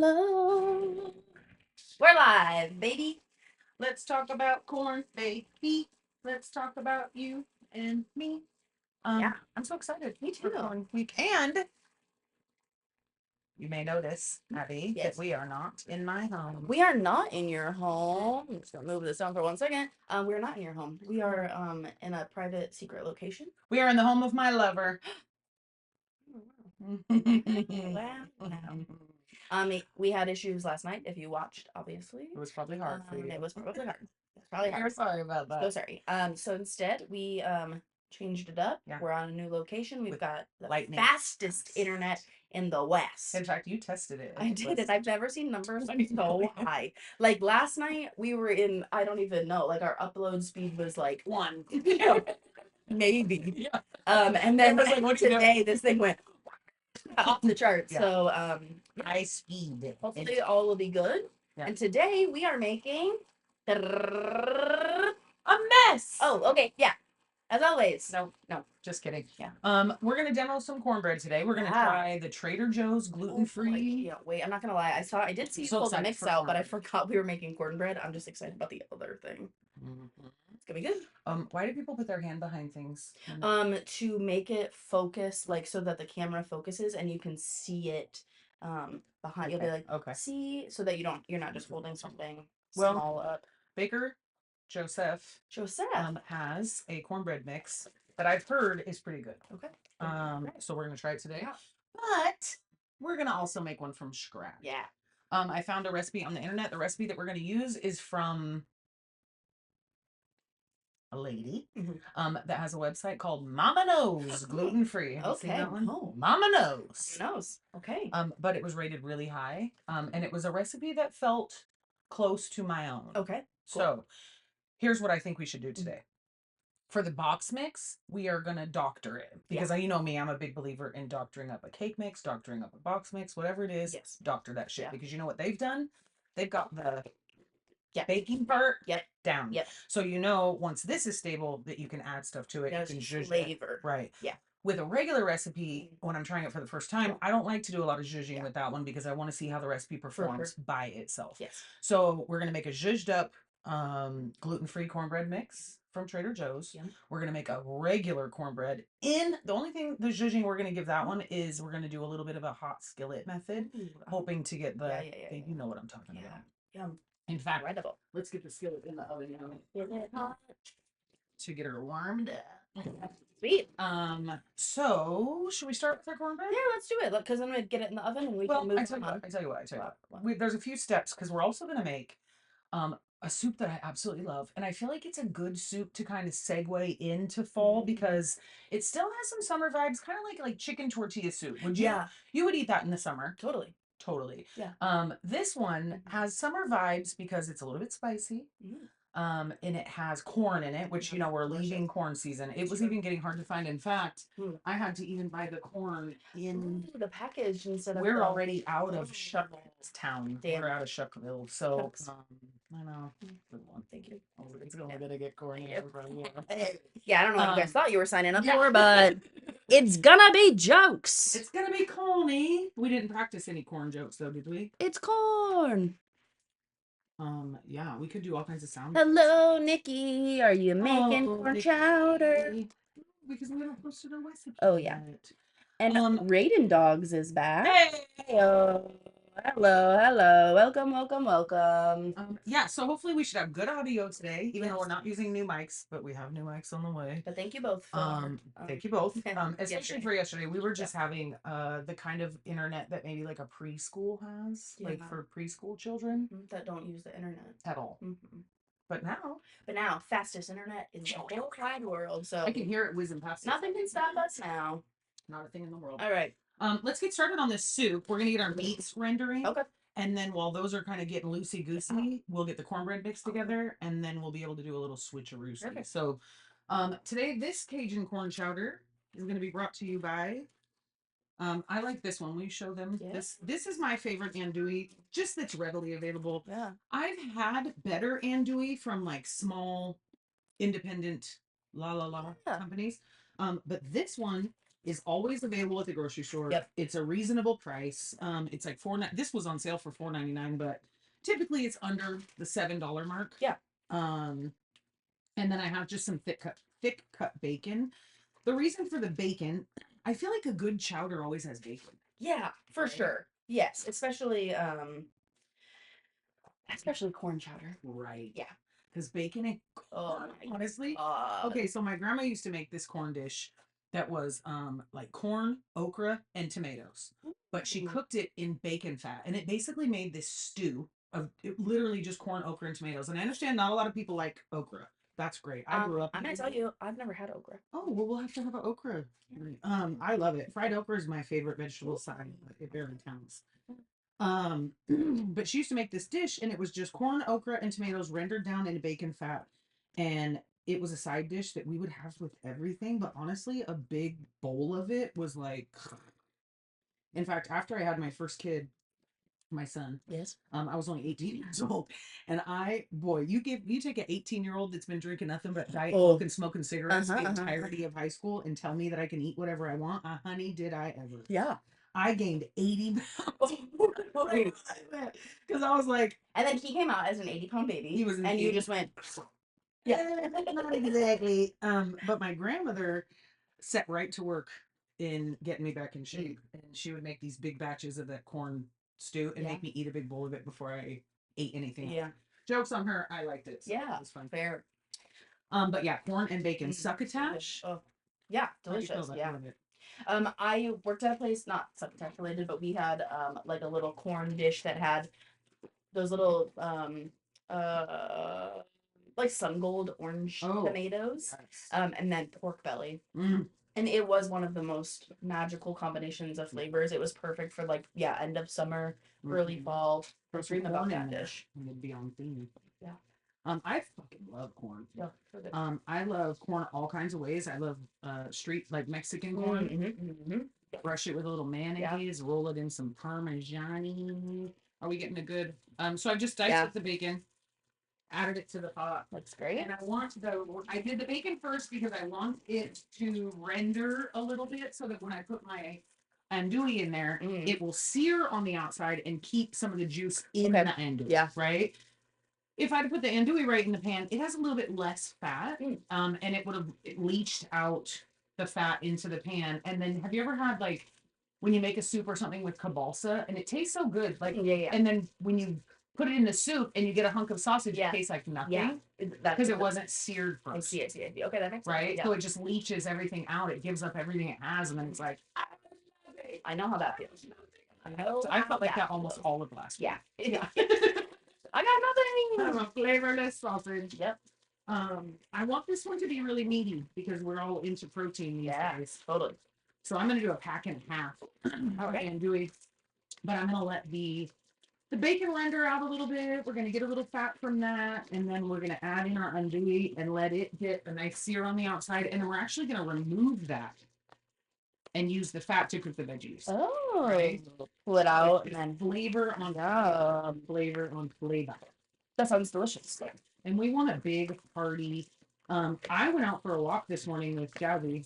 Hello. We're live, baby. Let's talk about corn, baby. Let's talk about you and me. Yeah, I'm so excited me for too. corn week. And you may notice, Abby, that Yes. we are not in my home. We are not in your home. I'm just gonna move this down for 1 second. We're not in your home. We are in a private secret location. We are in the home of my lover. Wow. Wow. We had issues last night. If you watched, obviously, It was probably hard for you. it was probably hard. It's probably We're hard. sorry about So that. sorry. So instead, we changed it up. Yeah. We're on a new location. We've With got the lightning. fastest internet in the West. In fact, you tested it. I did it. I've never seen numbers so high. Like last night, we were in, I don't even know, like our upload speed was like One. maybe. Yeah. And then It was like, what are you doing? today, this thing went off the charts. Yeah. So, High speed. hopefully all will be good. Yeah. And today we are making a mess. Oh, okay. Yeah. As always. No, just kidding. Yeah. We're gonna demo some cornbread today. We're gonna Yeah. try the Trader Joe's gluten-free. Yeah, wait, I'm not gonna lie. I did see you So pull the excited mix for out, but I cornbread. forgot we were making cornbread. I'm just excited about the other thing. It's gonna be good. Why do people put their hand behind things? To make it focus, like so that the camera focuses and you can see it behind. You'll be like, Okay. see, so that you're not just holding something Well, small up. Baker Joseph Joseph. has a cornbread mix that I've heard is pretty good. Okay. So we're gonna try it today. Yeah. But we're gonna also make one from scratch. Yeah. I found a recipe on the internet. The recipe that we're gonna use is from a lady that has a website called Mama Knows Gluten Free. Have you seen that one? Oh. Mama Knows. Mama Knows. Okay. But it was rated really high. And it was a recipe that felt close to my own. Okay. Cool. So here's what I think we should do today. For the box mix, we are gonna doctor it because you know me, I'm a big believer in doctoring up a cake mix, doctoring up a box mix, whatever it is. Yes. Doctor that shit because you know what they've done? They've got the Yep. baking part down. Yep. So you know once this is stable that you can add stuff to it. There's you can flavor. Right. Yeah. With a regular recipe, when I'm trying it for the first time, I don't like to do a lot of zhuzhing with that one because I want to see how the recipe performs by itself. Yes. So we're gonna make a zhuzhed up gluten-free cornbread mix from Trader Joe's. Yeah. We're gonna make a regular cornbread. The only thing the zhuzhing we're gonna give that one is we're gonna do a little bit of a hot skillet method, hoping to get the you know what I'm talking about. Yum. In fact, Incredible. let's get the skillet in the oven now Is it hot? to get her warmed up. Sweet. So should we start with our cornbread? Yeah, let's do it. Because I'm gonna get it in the oven and we can move on. I tell you what. There's a few steps because we're also gonna make a soup that I absolutely love, and I feel like it's a good soup to kind of segue into fall because it still has some summer vibes, kind of like chicken tortilla soup. Would you? Yeah. You would eat that in the summer. Totally. Yeah. This one has summer vibes because it's a little bit spicy. And it has corn in it, which you know we're leaving corn season. It was even getting hard to find. In fact, I had to even buy the corn in the package instead of. We're already out of Shucktown. We're out of Shuckville, so I know. Good one. Thank you. It's gonna get corn in everybody. Yeah, I don't know what you guys thought you were signing up for, but it's gonna be jokes. It's gonna be corny. We didn't practice any corn jokes though, did we? It's corn. Yeah, we could do all kinds of sounds. Hello, Nikki. Are you making corn chowder? Because we haven't posted our recipe. Oh yeah. And Raiden Dogs is back. Hey. Hello. Welcome. Yeah, so hopefully we should have good audio today, even though we're not using new mics, but we have new mics on the way. But thank you both. Thank you both. Especially for yesterday, we were just having the kind of internet that maybe like a preschool has, like for preschool children that don't use the internet at all. But now, fastest internet in the whole wide world. So I can hear it whizzing past. Nothing can stop us now. Not a thing in the world. All right. Let's get started on this soup. We're gonna get our meats rendering. Okay. And then while those are kind of getting loosey goosey, we'll get the cornbread mixed together, and then we'll be able to do a little switcheroo. Okay. So, today this Cajun corn chowder is going to be brought to you by. I like this one. Will you show them this? This is my favorite andouille, just that's readily available. Yeah. I've had better andouille from like small, independent companies. But this one is always available at the grocery store. Yep. It's a reasonable price. It's like this was on sale for $4.99, but typically it's under the $7 mark. Yeah. Um, and then I have just some thick cut bacon. The reason for the bacon, I feel like a good chowder always has bacon. Yeah, for Right? sure. Yes, especially corn chowder. Right. Yeah. Because bacon and Oh corn, my honestly. God. Okay, so my grandma used to make this corn dish that was like corn, okra, and tomatoes. But she Ooh. cooked it in bacon fat, and it basically made this stew of literally just corn, okra, and tomatoes. And I understand not a lot of people like okra. That's great. I grew up I'm gonna eating tell it. you, I've never had okra. Oh, well, we'll have to have an okra. I love it. Fried okra is my favorite vegetable side. It barely counts. But she used to make this dish, and it was just corn, okra, and tomatoes rendered down in bacon fat, and it was a side dish that we would have with everything. But honestly, a big bowl of it was like, in fact, after I had my first kid, my son, Yes. I was only 18 years old, and you take an 18-year-old that's been drinking nothing but Diet Coke and smoking cigarettes the entirety of high school, and tell me that I can eat whatever I want. Honey, did I ever? Yeah. I gained 80 pounds because I was like, And then he came out as an 80-pound baby. He was an and you 80. just went, yeah. Not exactly. But my grandmother set right to work in getting me back in shape, and she would make these big batches of that corn stew and Yeah. make me eat a big bowl of it before I ate anything else. Yeah. Jokes on her. I liked it. So Yeah. it was fun. Fair. But yeah, corn and bacon succotash. Oh, yeah, How do you feel delicious. about Yeah. it? I worked at a place, not succotash related, but we had like a little corn dish that had those little uh like sun gold orange tomatoes, Yes. and then pork belly. Mm. And it was one of the most magical combinations of flavors. It was perfect for like, yeah, end of summer, early fall. I dream about that dish. It'd be on theme. Yeah. I fucking love corn. Yeah, so good. I love corn all kinds of ways. I love street like Mexican corn. Brush it with a little mayonnaise, roll it in some Parmesan. Are we getting a good? So I've just diced up the bacon, added it to the pot. That's great. And I did the bacon first because I want it to render a little bit so that when I put my andouille in there, it will sear on the outside and keep some of the juice in the andouille. Yeah. Right? If I'd put the andouille right in the pan, it has a little bit less fat, and it would have leached out the fat into the pan. And then, have you ever had like when you make a soup or something with cabalsa, and it tastes so good, like and then when you put it in the soup and you get a hunk of sausage, it tastes like nothing because it wasn't seared first. I see. Okay, that makes sense. Right, so it just leaches everything out. It gives up everything it has, and then it's like I know how that feels. I felt like that almost all of last week. Yeah. I got nothing. I'm a flavorless sausage. Yep. I want this one to be really meaty because we're all into protein these days. Totally. So I'm gonna do a pack and a half. Andouille, but I'm gonna let the bacon render out a little bit. We're gonna get a little fat from that, and then we're gonna add in our andouille and let it get a nice sear on the outside, and then we're actually gonna remove that and use the fat to cook the veggies. Oh, right? Pull it out and then flavor on flavor on flavor. That sounds delicious. And we want a big party. I went out for a walk this morning with Gabby,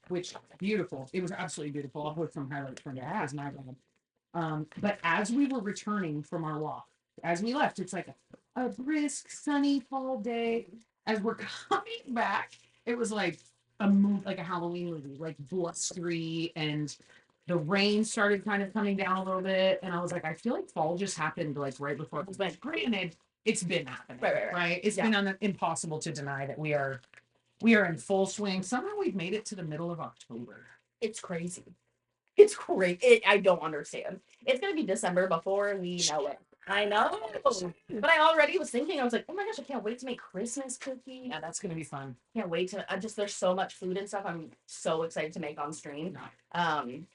which beautiful. It was absolutely beautiful. I'll put some highlights from it. It my bad. But as we were returning from our walk, as we left, it's like a brisk, sunny fall day. As we're coming back, it was like like a Halloween movie, like blustery, and the rain started kind of coming down a little bit. And I was like, I feel like fall just happened like right before it was been. Granted, it's been happening. Right. It's been impossible to deny that we are in full swing. Somehow we've made it to the middle of October. It's crazy. It's great. I don't understand. It's gonna be December before we know it. I know. But I already was thinking, I was like, oh my gosh, I can't wait to make Christmas cookies. Yeah, that's gonna be fun. Can't wait to there's so much food and stuff I'm so excited to make on stream. And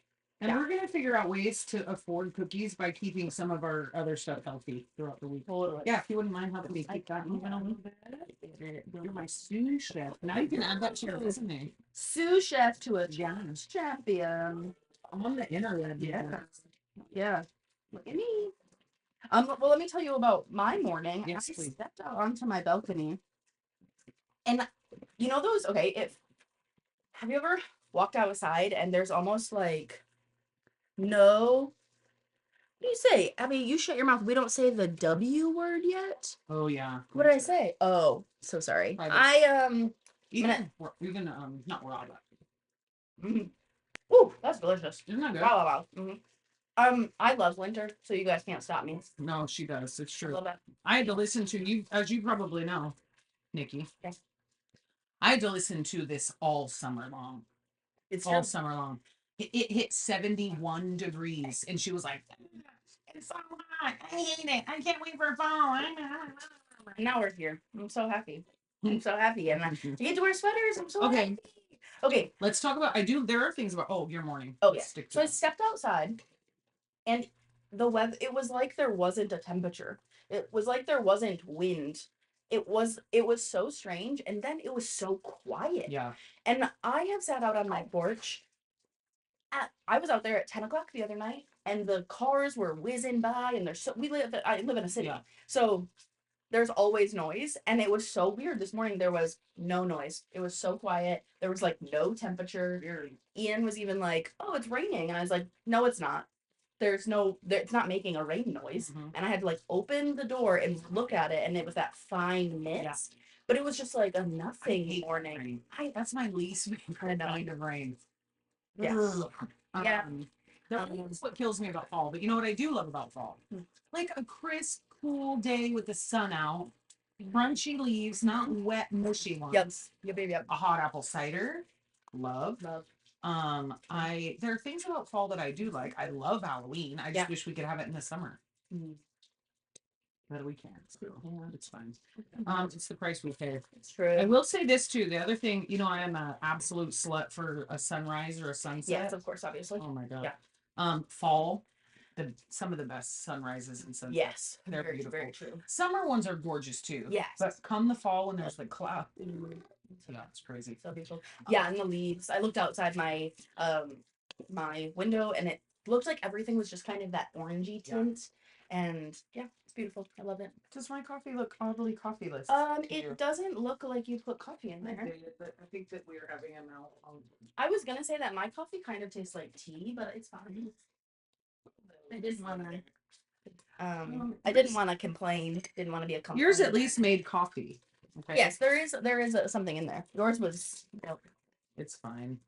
we're gonna figure out ways to afford cookies by keeping some of our other stuff healthy throughout the week. Totally. Yeah, if you wouldn't mind helping me keep that moving a little bit. You're my sous chef. Now you can add that to your resume. Sous chef to a champion. I'm on the internet. Yeah. Look at me. Well, let me tell you about my morning. Yes, I please. stepped out onto my balcony, and you know those. Okay, have you ever walked outside, and there's almost like no. What do you say? Abby, you shut your mouth. We don't say the W word yet. Oh yeah. What did I say? Oh, so sorry. Private. Even not raw, but Ooh, that's delicious. isn't that good? Wow, wow, wow. I love winter, so you guys can't stop me. No, she does. It's I true. love it. I had to listen to you, as you probably know, Nikki. Okay. I had to listen to this all summer long. It's all true. summer long. It hit 71 degrees, and she was like, "It's so hot. I hate it. I can't wait for fall." And now we're here. I'm so happy. I'm so happy, and I get to wear sweaters. I'm so Okay. happy. Okay. Let's talk about. There are things about. Oh, your morning. Oh Let's yeah. stick to So I that. stepped outside, and the weather. It was like there wasn't a temperature. It was like there wasn't wind. It was so strange, and then it was so quiet. Yeah. And I have sat out on my porch. I was out there at 10 o'clock the other night, and the cars were whizzing by, and there's so I live in a city, Yeah. so there's always noise, and it was so weird. This morning there was no noise. It was so quiet. There was like no temperature. Ian was even like, "Oh, it's raining," and I was like, "No, it's not. It's not making a rain noise." Mhm. And I had to like open the door and look at it, and it was that fine mist. But it was just like a nothing hate morning. rain. That's my least favorite kind of rain. Yeah. Yeah. That's what kills me about fall. But you know what I do love about fall? Like a crisp, cool day with the sun out, crunchy leaves, not wet, mushy ones. Yep. A hot apple cider. Love. Love. There are things about fall that I do like. I love Halloween. I just wish we could have it in the summer. Mm. But we can't. So it's fine. It's the price we pay. It's true. I will say this too. The other thing, I am an absolute slut for a sunrise or a sunset. Yes, of course, obviously. Oh my god. Yeah. Fall, some of the best sunrises and sunsets. Yes, they're very, beautiful. very true. Summer ones are gorgeous too. Yes. But come the fall when there's like cloud. Yeah, it's crazy. So beautiful. Yeah, and the leaves. I looked outside my window, and it looked like everything was just kind of that orangey tint. And yeah, it's beautiful. I love it. Does my coffee look oddly coffeeless? It doesn't look like you put coffee in there. I think that we're having a mouth. I was gonna say that my coffee kind of tastes like tea, but it's fine. I didn't wanna. I didn't want to complain. Didn't want to be a complaint. Yours at least made coffee. Okay. Yes, there is something in there. Yours was milk. It's fine.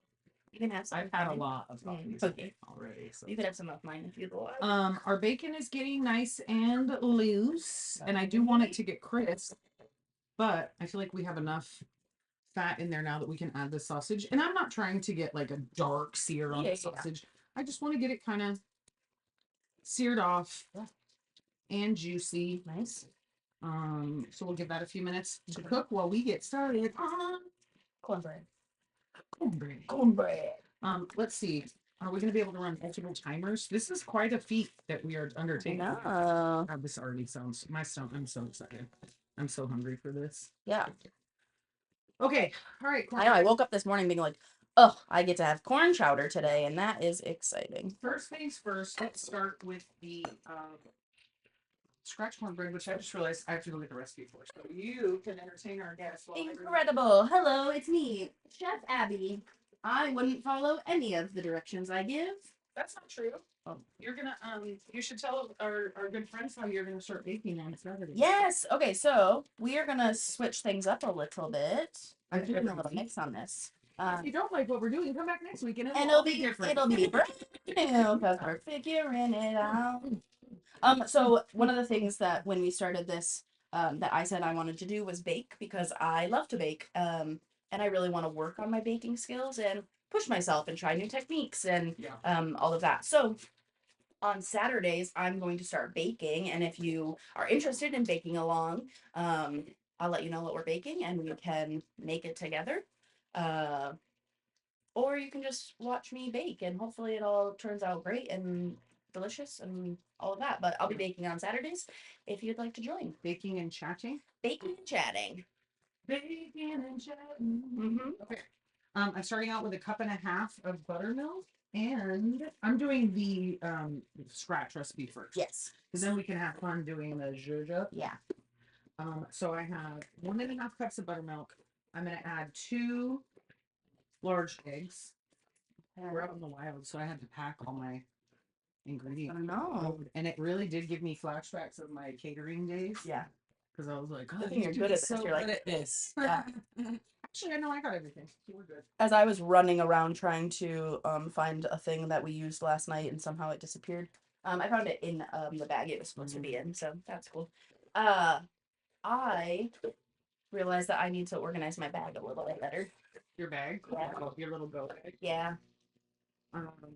You can have some. I've had a lot of coffee already. So. You could have some of mine if you'd like. Our bacon is getting nice and loose, and I do want it to get crisp, but I feel like we have enough fat in there now that we can add the sausage. And I'm not trying to get like a dark sear on the sausage. I just want to get it kind of seared off and juicy. Nice. So we'll give that a few minutes to cook while we get started on cornbread. Let's see. Are we going to be able to run multiple timers? This is quite a feat that we are undertaking. No. This already sounds my stomach. I'm so excited. I'm so hungry for this. Yeah. Okay. All right. I know. I woke up this morning being like, "Oh, I get to have corn chowder today," and that is exciting. First things first. Let's start with the scratch cornbread, which I just realized I have to go get the recipe for. So you can entertain our guests. Incredible. Hello, it's me, Chef Abby. I wouldn't follow any of the directions I give. That's not true. Oh, you're gonna you should tell our good friends how you're gonna start baking on Saturday. Yes. Okay, so we are gonna switch things up a little bit. I'm doing a little mix on this. If you don't like what we're doing, come back next week and it'll be different. It'll be brand new because we're figuring it out. So one of the things that when we started this, that I said I wanted to do was bake because I love to bake. And I really want to work on my baking skills and push myself and try new techniques and all of that. So on Saturdays, I'm going to start baking. And if you are interested in baking along, I'll let you know what we're baking and we can make it together. Or you can just watch me bake and hopefully it all turns out great and delicious and all of that. But I'll be baking on Saturdays if you'd like to join. Baking and chatting? Baking and chatting. Baking and chatting. Mm-hmm. Okay. I'm starting out with a cup and a half of buttermilk, and I'm doing the scratch recipe first. Yes. Because then we can have fun doing the zhuzh. Yeah. So I have 1.5 cups of buttermilk. I'm going to add 2 large eggs. We're out in the wild, so I had to pack all my ingredients. I know. And it really did give me flashbacks of my catering days. Yeah. Because I was like, oh, Good thing you're you're good at this. so You're good like, at this. yeah. Actually, I know I got everything. You were good. As I was running around trying to find a thing that we used last night and somehow it disappeared. I found it in the bag it was supposed to be in, so that's cool. I realized that I need to organize my bag a little bit better. Your bag? Yeah. Oh, your little go bag. Yeah.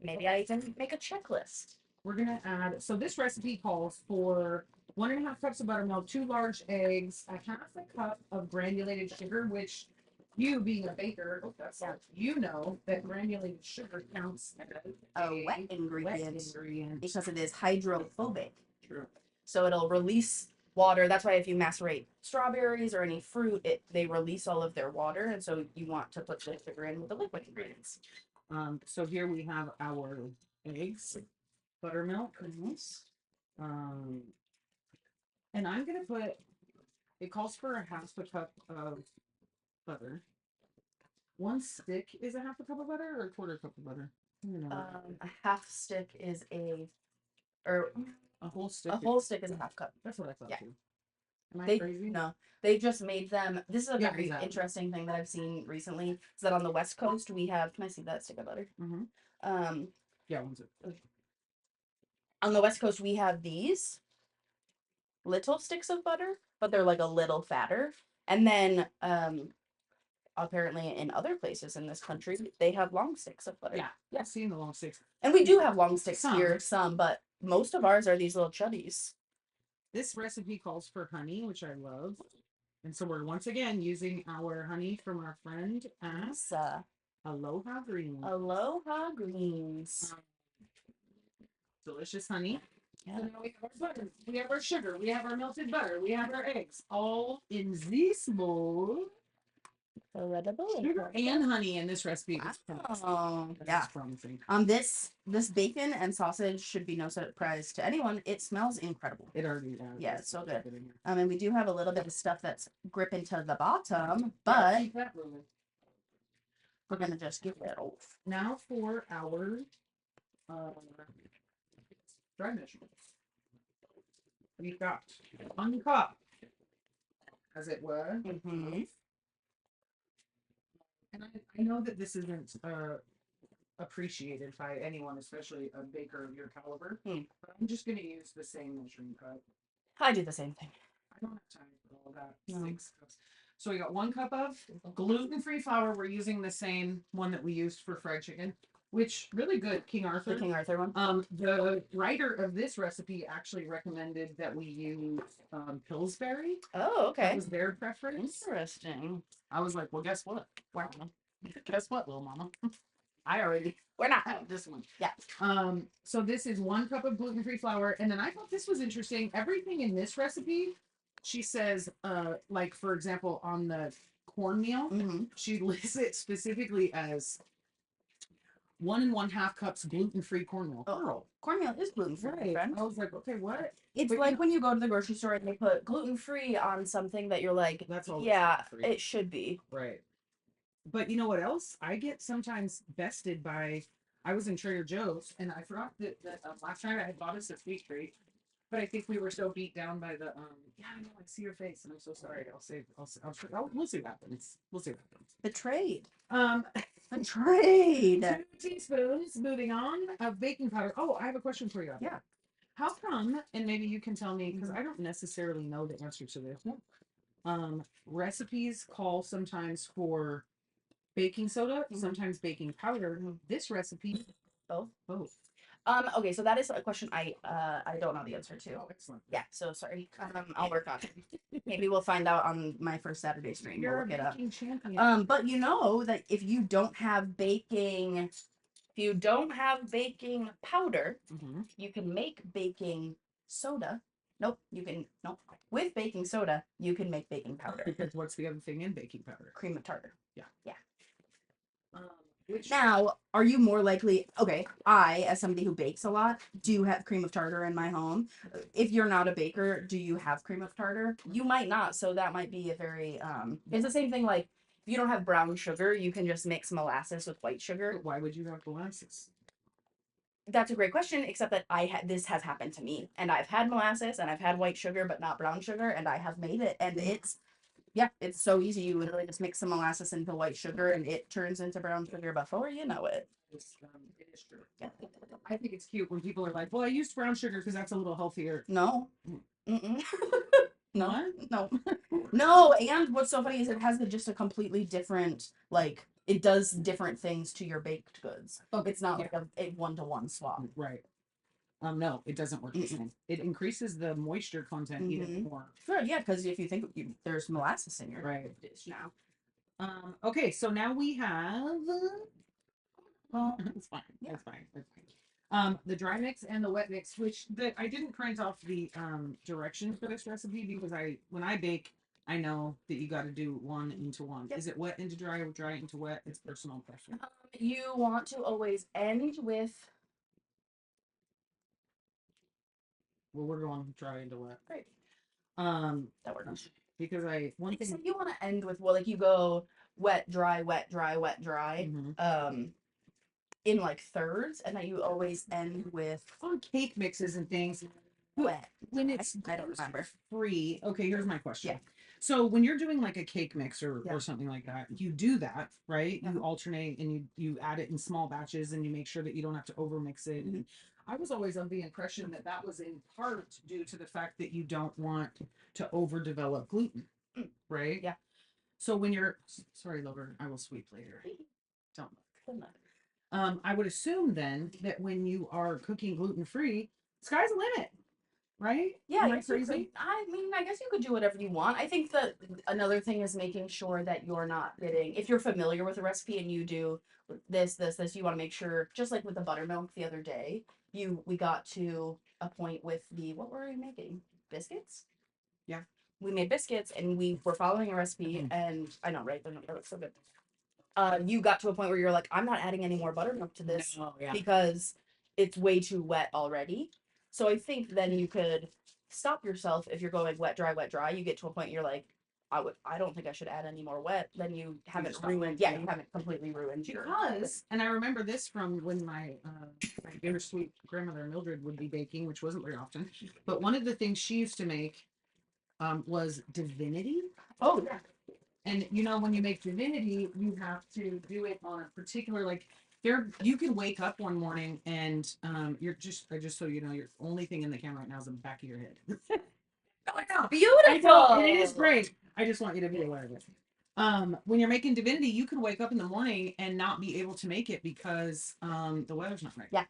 Maybe I even make a checklist. We're gonna add. So this recipe calls for 1.5 cups of buttermilk, 2 large eggs, a half a cup of granulated sugar, which you being a baker, you know that granulated sugar counts as A wet ingredient ingredient. because it is hydrophobic. True. So it'll release water. That's why if you macerate strawberries or any fruit, they release all of their water, and so you want to put the sugar in with the liquid ingredients. So here we have our eggs, buttermilk. Nice. And I'm gonna put. It calls for a half a cup of butter. 1 stick is a half a cup of butter or a quarter cup of butter. A half stick is or a whole stick. A whole stick is a half cup. That's what I thought. Yeah. Too. Am I they, crazy? No, they just made them. This is a very interesting thing that I've seen recently. Is that on the West Coast we have? Can I see that stick of butter? Mm-hmm. Yeah, one's it. On the West Coast we have these little sticks of butter, but they're like a little fatter. And then apparently in other places in this country they have long sticks of butter. Yeah, I've seen the long sticks. And we do have long sticks here, but most of ours are these little chubbies. This recipe calls for honey, which I love. And so we're once again using our honey from our friend Aloha Greens. Aloha Greens. Delicious honey. Yeah. So now we have our butter, we have our sugar, we have our melted butter, we have our eggs, all in this bowl. Sugar and honey in this recipe. Oh, yeah. Promising. This bacon and sausage should be no surprise to anyone. It smells incredible. It already does. Yeah, it's so good. And we do have a little bit of stuff that's gripping to the bottom, but we're gonna just get that off. Now for our dry measurements. We've got 1 cup, as it were. Mm-hmm. And I know that this isn't appreciated by anyone, especially a baker of your caliber. But I'm just going to use the same measuring cup. I do the same thing. I don't have time for all that. No. 6 cups. So we got 1 cup of gluten-free flour. We're using the same one that we used for fried chicken, which really good. King Arthur. The King Arthur one. The writer of this recipe actually recommended that we use Pillsbury. Oh, okay. That was their preference. Interesting. I was like, well, guess what? Wow. Guess what, little mama? We're not having this one. Yeah. So this is 1 cup of gluten-free flour. And then I thought this was interesting. Everything in this recipe, she says, like, for example, on the cornmeal, she lists it specifically as 1 1/2 cups gluten-free cornmeal. Oh, cornmeal is gluten-free, friend. I was like, okay, what? It's like when you go to the grocery store and they put gluten-free on something that you're like, that's all. Yeah, it should be. Right. But you know what else? I get sometimes bested by. I was in Trader Joe's and I forgot that last night I had bought us a sweet treat, but I think we were so beat down by the. Yeah, I know. I see your face, and I'm so sorry. We'll see what happens. We'll see what happens. The trade. The trade. 2 teaspoons. Moving on of baking powder. Oh, I have a question for you. Yeah. How come? And maybe you can tell me because I don't necessarily know the answer to this. Recipes call sometimes for baking soda, sometimes baking powder. This recipe, both. Okay, so that is a question I don't know the answer to. Oh, excellent. Yeah, so sorry. I'll work on it. Maybe we'll find out on my first Saturday stream. You're we'll look a it up. baking champion. But you know that if you don't have baking powder, you can make baking soda. Nope. With baking soda, you can make baking powder. Because what's the other thing in baking powder? Cream of tartar. Yeah. Now, are you more likely? Okay, I, as somebody who bakes a lot, do have cream of tartar in my home. If you're not a baker, do you have cream of tartar? You might not, so that might be a very. It's the same thing. Like you don't have brown sugar, you can just mix molasses with white sugar. But why would you have molasses? That's a great question, except that this has happened to me, and I've had molasses and I've had white sugar, but not brown sugar, and I have made it, and it's so easy. You literally just mix some molasses into white sugar, and it turns into brown sugar before you know it. It is true. Yeah. I think it's cute when people are like, "Well, I used brown sugar because that's a little healthier." No. Mm-mm. No, What? no, no. And what's so funny is it has just a completely different, like, it does different things to your baked goods. Okay, It's not like a one-to-one swap. Right. No, it doesn't work the same. It increases the moisture content even more. Good, yeah, because if you think there's molasses in your Right. dish now. Okay, so now we have. Well, it's fine. Yeah. It's fine. It's fine. The dry mix and the wet mix, which I didn't print off the directions for this recipe because when I bake, I know that you got to do one into one. Yep. Is it wet into dry or dry into wet? It's personal preference. You want to always end with. Well, we're going dry into wet. Great. That works. Because one thing. So you want to end with, well, like you go wet, dry, wet, dry, wet, dry. In like thirds, and then you always end with on cake mixes and things. Wet. When it's I don't remember. Free. Okay, here's my question. Yeah. So when you're doing like a cake mix or something like that, you do that, right? You alternate and you add it in small batches and you make sure that you don't have to over mix it. And I was always under the impression that that was in part due to the fact that you don't want to overdevelop gluten, right? Yeah. So when you're sorry, lover, I will sweep later. Don't look. I would assume then that when you are cooking gluten free, sky's the limit, right? Yeah, Am I crazy? I mean, I guess you could do whatever you want. I think that another thing is making sure that you're not getting, if you're familiar with a recipe and you do this, you want to make sure, just like with the buttermilk the other day, we got to a point with what were we making? Biscuits? Yeah. We made biscuits and we were following a recipe, and I know, right? They look so good. You got to a point where you're like, I'm not adding any more buttermilk to this because it's way too wet already. So I think then you could stop yourself if you're going wet, dry, wet, dry. You get to a point you're like, I don't think I should add any more wet. Then you haven't ruined, you haven't completely ruined your. Because, and I remember this from when my bittersweet grandmother Mildred would be baking, which wasn't very often. But one of the things she used to make was divinity. Oh yeah. And you know, when you make divinity, you have to do it on a particular you can wake up one morning and you're just so you know, your only thing in the camera right now is the back of your head. Oh, yeah. Beautiful. And it is great. I just want you to be aware of it. When you're making divinity, you can wake up in the morning and not be able to make it because the weather's not right. Yeah.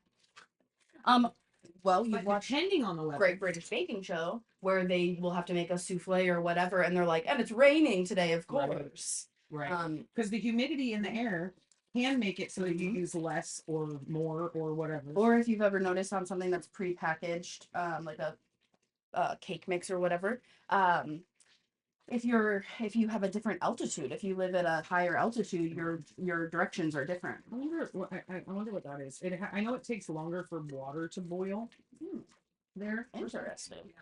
Well, you've watched depending on the weather. Great British Baking Show where they will have to make a souffle or whatever, and they're like, and it's raining today, of course. Right. Because the humidity in the air can make it so that you use less or more or whatever. Or if you've ever noticed on something that's pre-packaged, like a cake mix or whatever, if you have a different altitude, if you live at a higher altitude, your directions are different. I wonder what that is. I know it takes longer for water to boil. There. Interesting.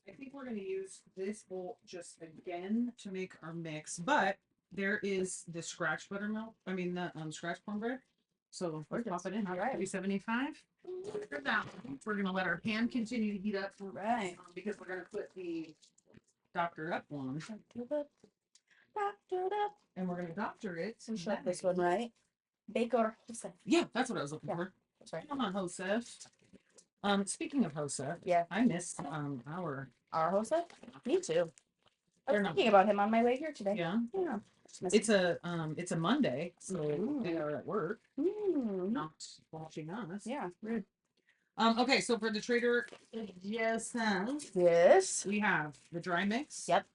I think we're going to use this bowl just again to make our mix, but there is the scratch buttermilk. I mean the scratch cornbread. So let's pop it in. All right, 375. We're going to let our pan continue to heat up. Right. Because we're going to put the doctor up one. And we're going to doctor it. So shut this one, right? Baker Joseph. Yeah, that's what I was looking for. That's right. Come on, Joseph. Speaking of Joseph, yeah, I missed our Joseph. Me too. I was thinking about him on my way here today. Yeah. Yeah. It's a Monday, so they are at work, not watching us. Yeah. Rude. Okay, so for the Trader yes, we have the dry mix. Yep.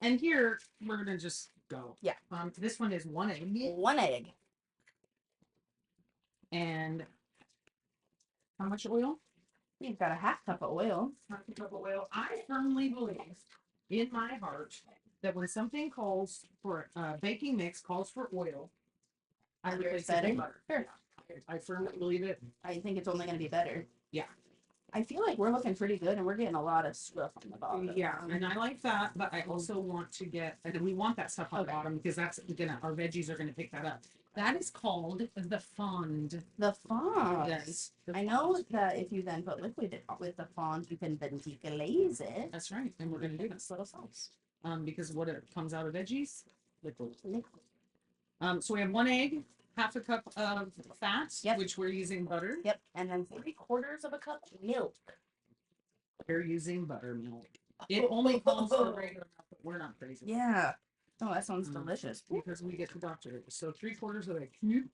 And here we're gonna just go. Yeah. This one is 1 egg. 1 egg. And how much oil? You've got a half cup of oil. Half a cup of oil. I firmly believe in my heart that when something calls for baking mix calls for oil, I replace it with butter. Sure. I firmly believe it. I think it's only going to be better. Yeah. I feel like we're looking pretty good, and we're getting a lot of stuff on the bottom. Yeah, and I like that, but I also want to get, and we want that stuff on the bottom because that's gonna, our veggies are gonna pick that up. That is called the fond. The fond. Yes. the I know fond. that if you then put liquid with the fond, you can then deglaze it. That's right, and we're gonna do this little sauce. because what it comes out of veggies, liquid. So we have 1 egg, half a cup of fat, Yep. which we're using butter. Yep, and then 3/4 of a cup milk. We're using buttermilk. It only calls for regular milk, but we're not crazy. Yeah. Oh, that sounds delicious. Because we get the doctor. So 3/4 of a cube.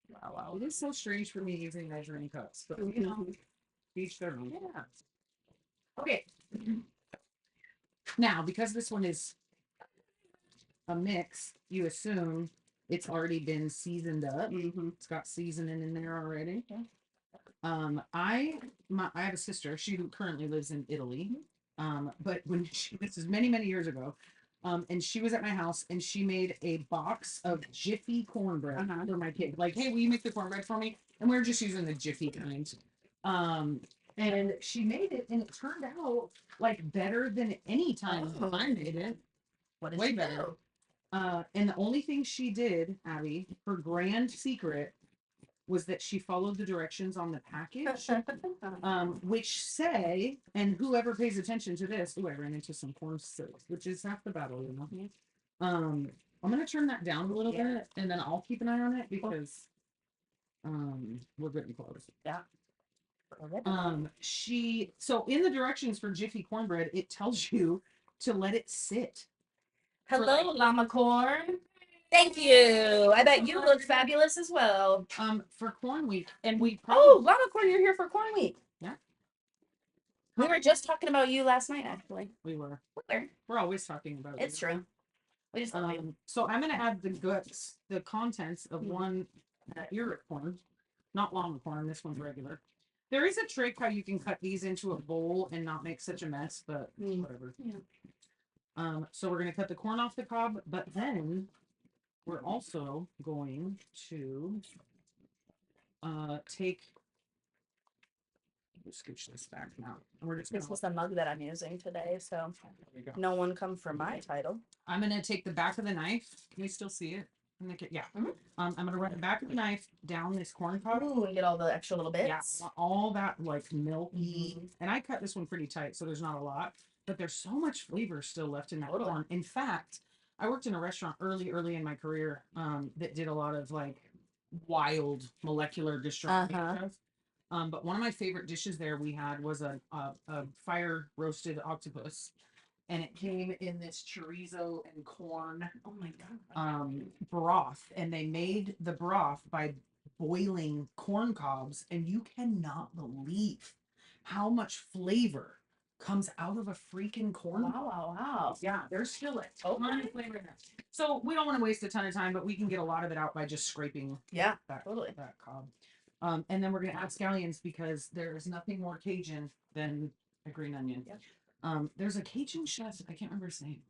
Wow. It is so strange for me using measuring cups, but you know, each their own. Yeah. Okay. Now, because this one is a mix, you assume it's already been seasoned up. It's got seasoning in there already. Okay. I have a sister. She currently lives in Italy. But when this is many years ago, and she was at my house and she made a box of Jiffy cornbread for my kid. Like, hey, will you make the cornbread for me? And we are just using the Jiffy kind. And she made it, and it turned out like better than any time I made it. What did Way she better. do? And the only thing she did, Abby, her grand secret was that she followed the directions on the package, which say, and whoever pays attention to this, I ran into some corn syrup, which is half the battle, you know. I'm gonna turn that down a little bit, and then I'll keep an eye on it because we're getting close. Yeah. So in the directions for Jiffy cornbread, it tells you to let it sit. Hello, llama corn. Thank you. I bet you look fabulous as well. For corn week, and we llama corn, you're here for corn week. Yeah. We were just talking about you last night, actually. We were. We're always talking about It's true. We just love you. So I'm gonna add the guts, the contents of one ear corn, not long corn. This one's regular. There is a trick how you can cut these into a bowl and not make such a mess, but whatever. Yeah. So we're gonna cut the corn off the cob, but then we're also going to take. We'll scooch this back now. And we're just This is the mug that I'm using today, so no one come for my title. I'm gonna take the back of the knife. Can you still see it? Yeah. I'm gonna run the back of the knife down this corn cob. Ooh, and get all the extra little bits. Yeah, all that like milky. And I cut this one pretty tight, so there's not a lot, but there's so much flavor still left in that corn. In fact, I worked in a restaurant early in my career that did a lot of like wild molecular gastronomy stuff. But one of my favorite dishes there we had was a fire roasted octopus, and it came in this chorizo and corn. Oh my god! Broth, and they made the broth by boiling corn cobs, and you cannot believe how much flavor comes out of a freaking corn. Wow! Yeah, there's still a ton of flavor in there. So we don't want to waste a ton of time, but we can get a lot of it out by just scraping. Yeah, that cob. And then we're gonna add scallions because there's nothing more Cajun than a green onion. Yep. There's a Cajun chef, I can't remember his name.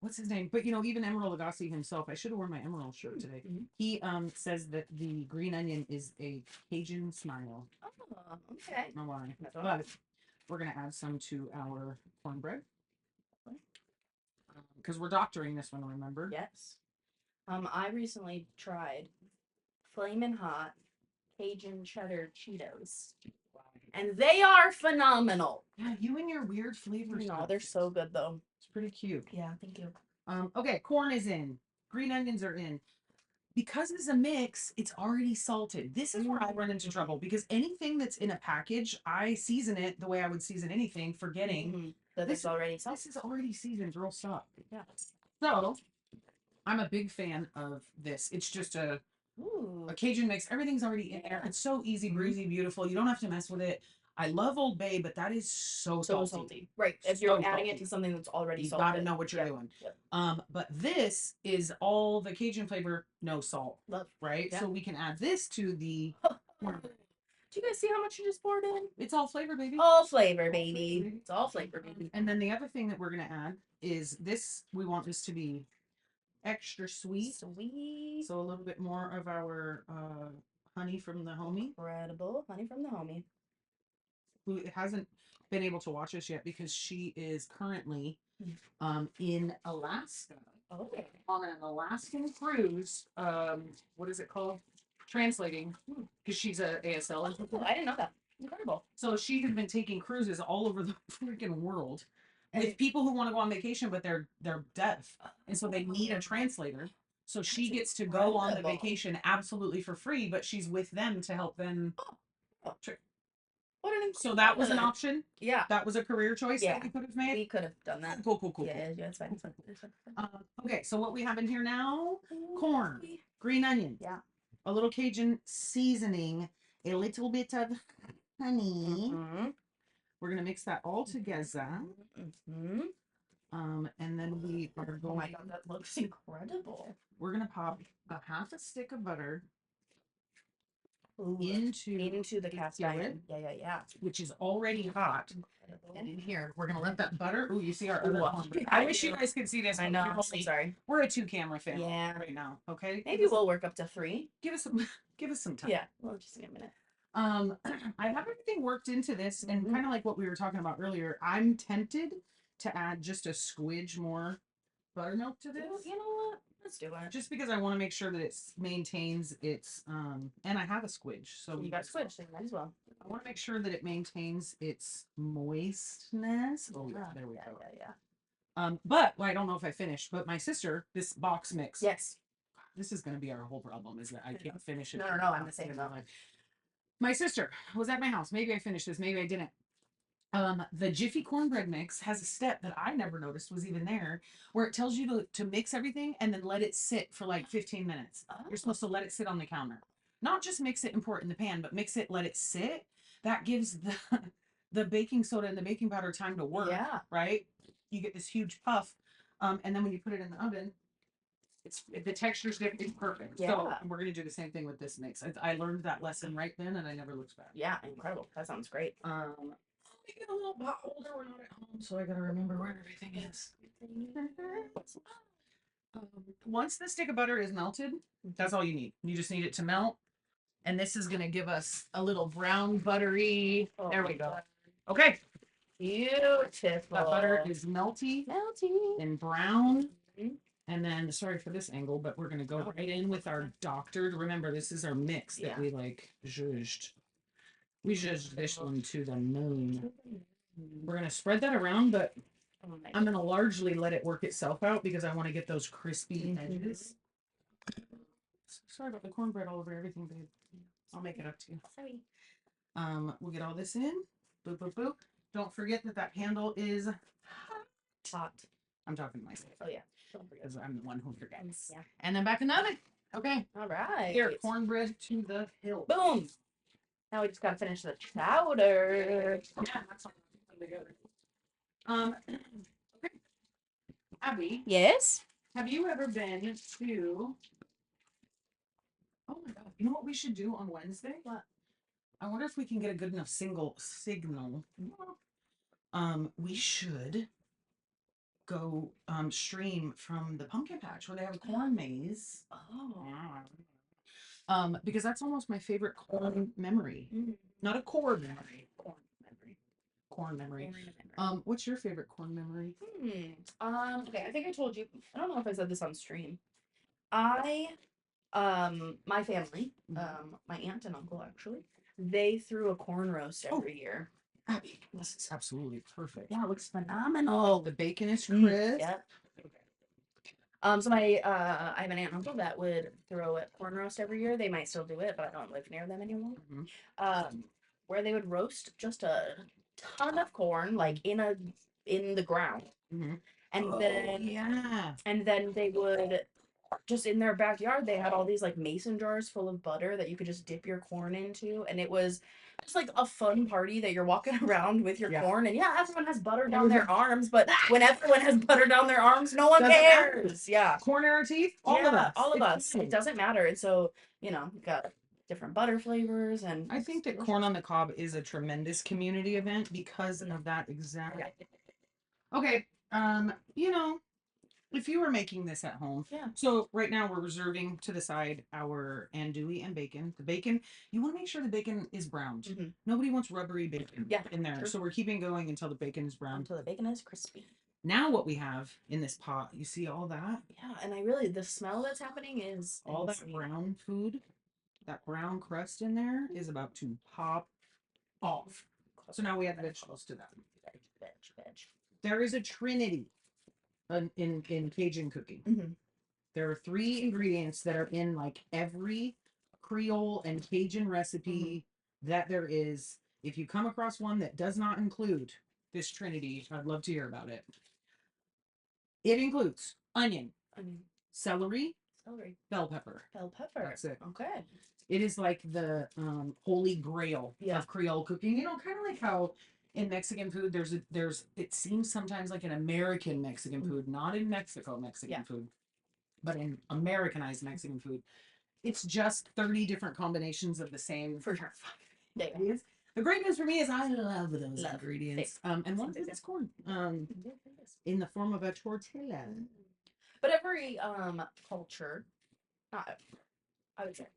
What's his name? But you know, even Emeril Lagasse himself, I should have worn my Emeril shirt today. He says that the green onion is a Cajun smile. Oh, okay. I don't know why. But we're gonna add some to our cornbread. Because we're doctoring this one, remember? Yes. I recently tried Flamin' Hot Cajun Cheddar Cheetos. Wow. And they are phenomenal. Yeah, you and your weird flavors. No, they're so good though. It's pretty cute. Yeah, thank you. Okay, corn is in. Green onions are in. Because it's a mix, it's already salted. This is where I run into trouble because anything that's in a package, I season it the way I would season anything, forgetting that this is already salted. This is already seasoned, real stop. Yeah. So I'm a big fan of this. It's just a Cajun mix. Everything's already in there. It's so easy, breezy, beautiful. You don't have to mess with it. I love Old Bay, but that is so salty. Right. If you're adding it to something that's already salty. You gotta know what you're doing. Yep. But this is all the Cajun flavor, no salt. Love. Right? Yeah. So we can add this to the Do you guys see how much you just poured in? It's all flavor, baby. All flavor, baby. It's all flavor, baby. And then the other thing that we're gonna add is this. We want this to be extra sweet. Sweet. So a little bit more of our honey from the homie, Incredible honey from the homie. who hasn't been able to watch us yet because she is currently in Alaska. Oh, On an Alaskan cruise. What is it called? Translating, because she's a ASL. oh, I didn't know that. Incredible. So she has been taking cruises all over the freaking world with And- people who want to go on vacation, but they're deaf, and so they need a translator. So she That's gets to go on the incredible. vacation absolutely for free, but she's with them to help them. Oh. Tra- What an So that was an incredible- option. Yeah. That was a career choice Yeah. that we could have made. We could have done that. Cool, cool, cool. Yeah, yeah, it's fine. It's fine. It's fine. Okay, so what we have in here now: corn, green onions, Yeah. a little Cajun seasoning, a little bit of honey. Mm-hmm. We're gonna mix that all together. Mm-hmm. And then we are going. Oh my god, that looks incredible. We're gonna pop a half a stick of butter Ooh, into the cast skillet, iron. Yeah, yeah, yeah. which is already hot. Incredible. And in here, we're gonna let that butter. Ooh, you see our Ooh, other cornbread. I I wish you do. guys could see this. I but know. we're I'm only- sorry. We're a 2-camera family Yeah. right now. Okay. Maybe we'll work up to 3. give us some. Give us some time. Yeah. Well, just in a minute. I have everything worked into this, and Mhm. kind of like what we were talking about earlier. I'm tempted to add just a squidge more buttermilk to this. You know what? Let's do it. Just because I want to make sure that it maintains its and I have a squidge, so You got switch, so you might as well. I want to make sure that it maintains its moistness. Oh yeah, there we Yeah, go. yeah, yeah. But well, I don't know if I finished, but my sister, this box mix. Yes. This is going to be our whole problem is that I can't finish it. No, I'm the same though. My sister was at my house. Maybe I finished this, maybe I didn't. The Jiffy cornbread mix has a step that I never noticed was even there, where it tells you to mix everything and then let it sit for like 15 minutes. You're supposed to let it sit on the counter. Not just mix it and pour it in the pan, but mix it, let it sit. That gives the baking soda and the baking powder time to work. Yeah. Right? You get this huge puff. And then when you put it in the oven, the texture's different. It's perfect. Yeah. So we're gonna do the same thing with this mix. I learned that lesson right then, and I never looked back. Yeah, incredible. That sounds great. Let me get a little pot holder. We're not at home, so I gotta remember where everything is. Once the stick of butter is melted, that's all you need. You just need it to melt, and this is gonna give us a little brown buttery. Oh, there we go. Okay, Beautiful. that butter is melty melty. and brown. Mhm. And then, sorry for this angle, but we're gonna go right in with our doctored. Remember, this is our mix that Yeah. we like zhuzhed. We zhuzhed this one to the moon. We're gonna spread that around, but Oh my I'm gonna largely let it work itself out because I want to get those crispy Mhm. edges. Sorry about the cornbread all over everything, babe. I'll make it up to you. Sorry. We'll get all this in. Boop, boop, boop. Don't forget that handle is Hot. I'm talking to myself. Oh yeah. Don't forget. Because I'm the one who forgets. Yeah. And then back in the oven. Okay. All right. Here, cornbread to the hill. Boom. Now we just gotta finish the chowder. Yeah, that's all together. Okay. Abby, Yes. have you ever been to? Oh my God! You know what we should do on Wednesday? What? I wonder if we can get a good enough signal. We should go stream from the pumpkin patch where they have a corn maze. Oh. Because that's almost my favorite corn memory. Not a cord memory. Corn memory. Corn memory. What's your favorite corn memory? Okay, I think I told you. I don't know if I said this on stream. My family, my aunt and uncle actually, they threw a corn roast every year. Abby, this is absolutely perfect. Yeah, it looks phenomenal. The bacon is crisp. Yeah. So I have an aunt and uncle that would throw a corn roast every year. They might still do it, but I don't live near them anymore. Where they would roast just a ton of corn, like in the ground, and then they would just in their backyard. They had all these like mason jars full of butter that you could just dip your corn into, and it was just like a fun party that you're walking around with your corn, and everyone has butter down their arms, but when everyone has butter down their arms, no one cares. Yeah, corn in our teeth. All of us. It doesn't matter, and so you got different butter flavors, and I think that corn on the cob is a tremendous community event because of that exact. Okay, if you were making this at home. Yeah. So right now we're reserving to the side our andouille and bacon. The bacon, you want to make sure the bacon is browned. Mhm. Nobody wants rubbery bacon Yeah, in there. true. So we're keeping going until the bacon is brown. Until the bacon is crispy. Now what we have in this pot, you see all that? Yeah, and I really, the smell that's happening is All that insane. brown food, that brown crust in there is about to pop off. So now we add vegetables to that. Veg. There is a trinity in Cajun cooking. Mm-hmm. There are 3 ingredients that are in like every Creole and Cajun recipe that there is. If you come across one that does not include this trinity, I'd love to hear about it. It includes onion, celery, bell pepper. Bell pepper. That's it. Okay. It is like the holy grail of Creole cooking. You know, kind of like how in Mexican food there's it seems sometimes like an American Mexican food, not in Mexico Mexican food, but in Americanized Mexican food. It's just 30 different combinations of the same. For sure. Ingredients. The great news for me is I love those ingredients. And one of them is corn. In the form of a tortilla. But every culture, not I would say,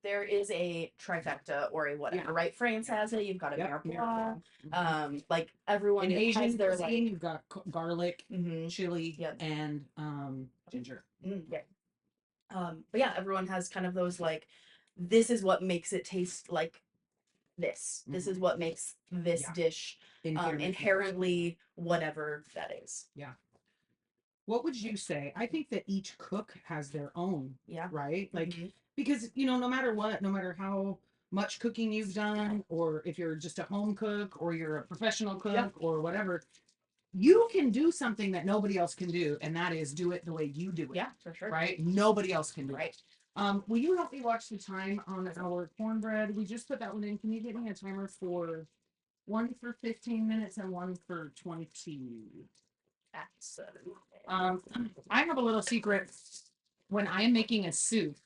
there is a trifecta or a whatever, right? France has it. You've got a mirepoix. Like everyone in Asian has their cuisine, like you've got garlic, chili, Yep. and ginger. Yeah. But yeah, everyone has kind of those like, this is what makes it taste like this. This is what makes this dish inherently whatever that is. Yeah. What would you say? I think that each cook has their own. Yeah. Right? Like, because, you know, no matter what, no matter how much cooking you've done, or if you're just a home cook or you're a professional cook or whatever, you can do something that nobody else can do, and that is do it the way you do it. Yeah, for sure. Right? Nobody else can do Right. it. Will you help me watch the time on our cornbread? We just put that one in. Can you get me a timer for one for 15 minutes and one for 20? Absolutely. I have a little secret. When I am making a soup,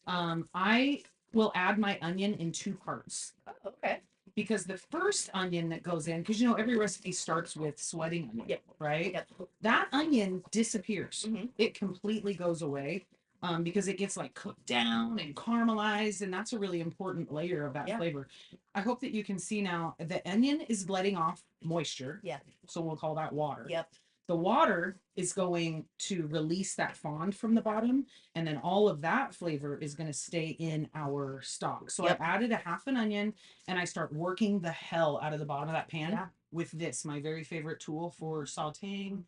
I will add my onion in 2 parts. Oh, okay. Because the first onion that goes in, because you know every recipe starts with sweating onion, right? That onion disappears. It completely goes away because it gets like cooked down and caramelized, and that's a really important layer of that flavor. I hope that you can see now the onion is letting off moisture. Yeah. So we'll call that water. Yep. The water is going to release that fond from the bottom, and then all of that flavor is going to stay in our stock. So I added a half an onion, and I start working the hell out of the bottom of that pan with this, my very favorite tool for sauteing,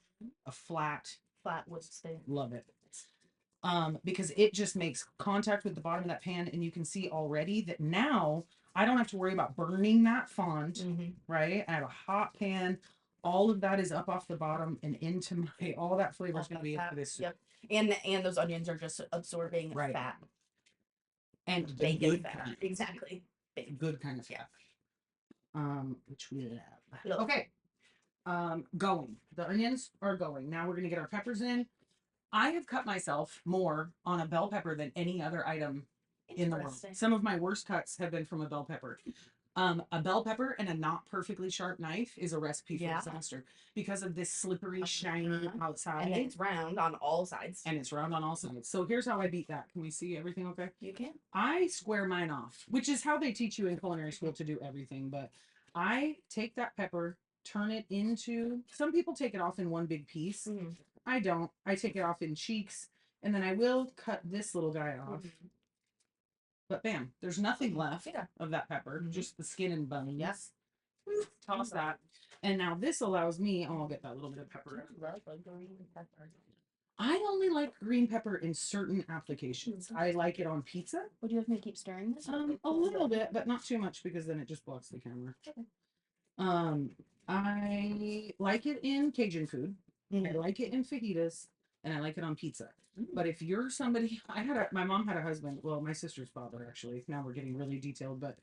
a flat wood stay. Love it. Because it just makes contact with the bottom of that pan, and you can see already that now I don't have to worry about burning that fond, right? I have a hot pan. All of that is up off the bottom and into my, all that flavor is going to be into this soup. Yep. And those onions are just absorbing fat. And bacon good fat. Kind. Exactly. Bacon. Good kind of fat. Which we love. Love. Okay. Going. The onions are going. Now we're going to get our peppers in. I have cut myself more on a bell pepper than any other item in the world. Some of my worst cuts have been from a bell pepper. A bell pepper and a not perfectly sharp knife is a recipe for disaster because of this slippery, shiny outside. And it's round on all sides. So here's how I beat that. Can we see everything okay? You can. I square mine off, which is how they teach you in culinary school to do everything. But I take that pepper, turn it into, some people take it off in one big piece. I don't. I take it off in cheeks, and then I will cut this little guy off. But bam, there's nothing left of that pepper, just the skin and bones. Yes. Toss that. And now this allows me, I'll get that little bit of pepper. Love a green pepper. I only like green pepper in certain applications. I like it on pizza. Would you like me to keep stirring this? A little bit, but not too much because then it just blocks the camera. I like it in Cajun food. I like it in fajitas, and I like it on pizza. But if you're somebody, my mom had a husband, well, my sister's father, actually. Now we're getting really detailed, but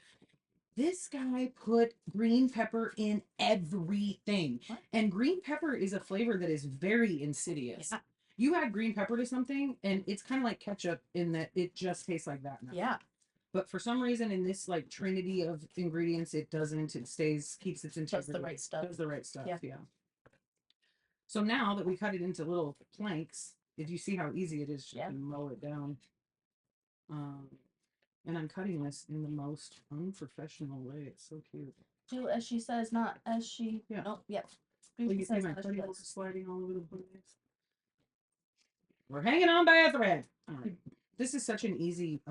this guy put green pepper in everything. What? And green pepper is a flavor that is very insidious. Yeah. You add green pepper to something, and it's kind of like ketchup in that it just tastes like that now. Yeah. But for some reason, in this like trinity of ingredients, it doesn't. It keeps its integrity. Does the right stuff. Does the right stuff, yeah. So now that we cut it into little planks, did you see how easy it is just to mow it down? And I'm cutting this in the most unprofessional way. It's so cute. Do as she says, not as she. Yeah. Nope. Yep. Well, you see my cutting board sliding all over the place. We're hanging on by a thread. All right. This is such an easy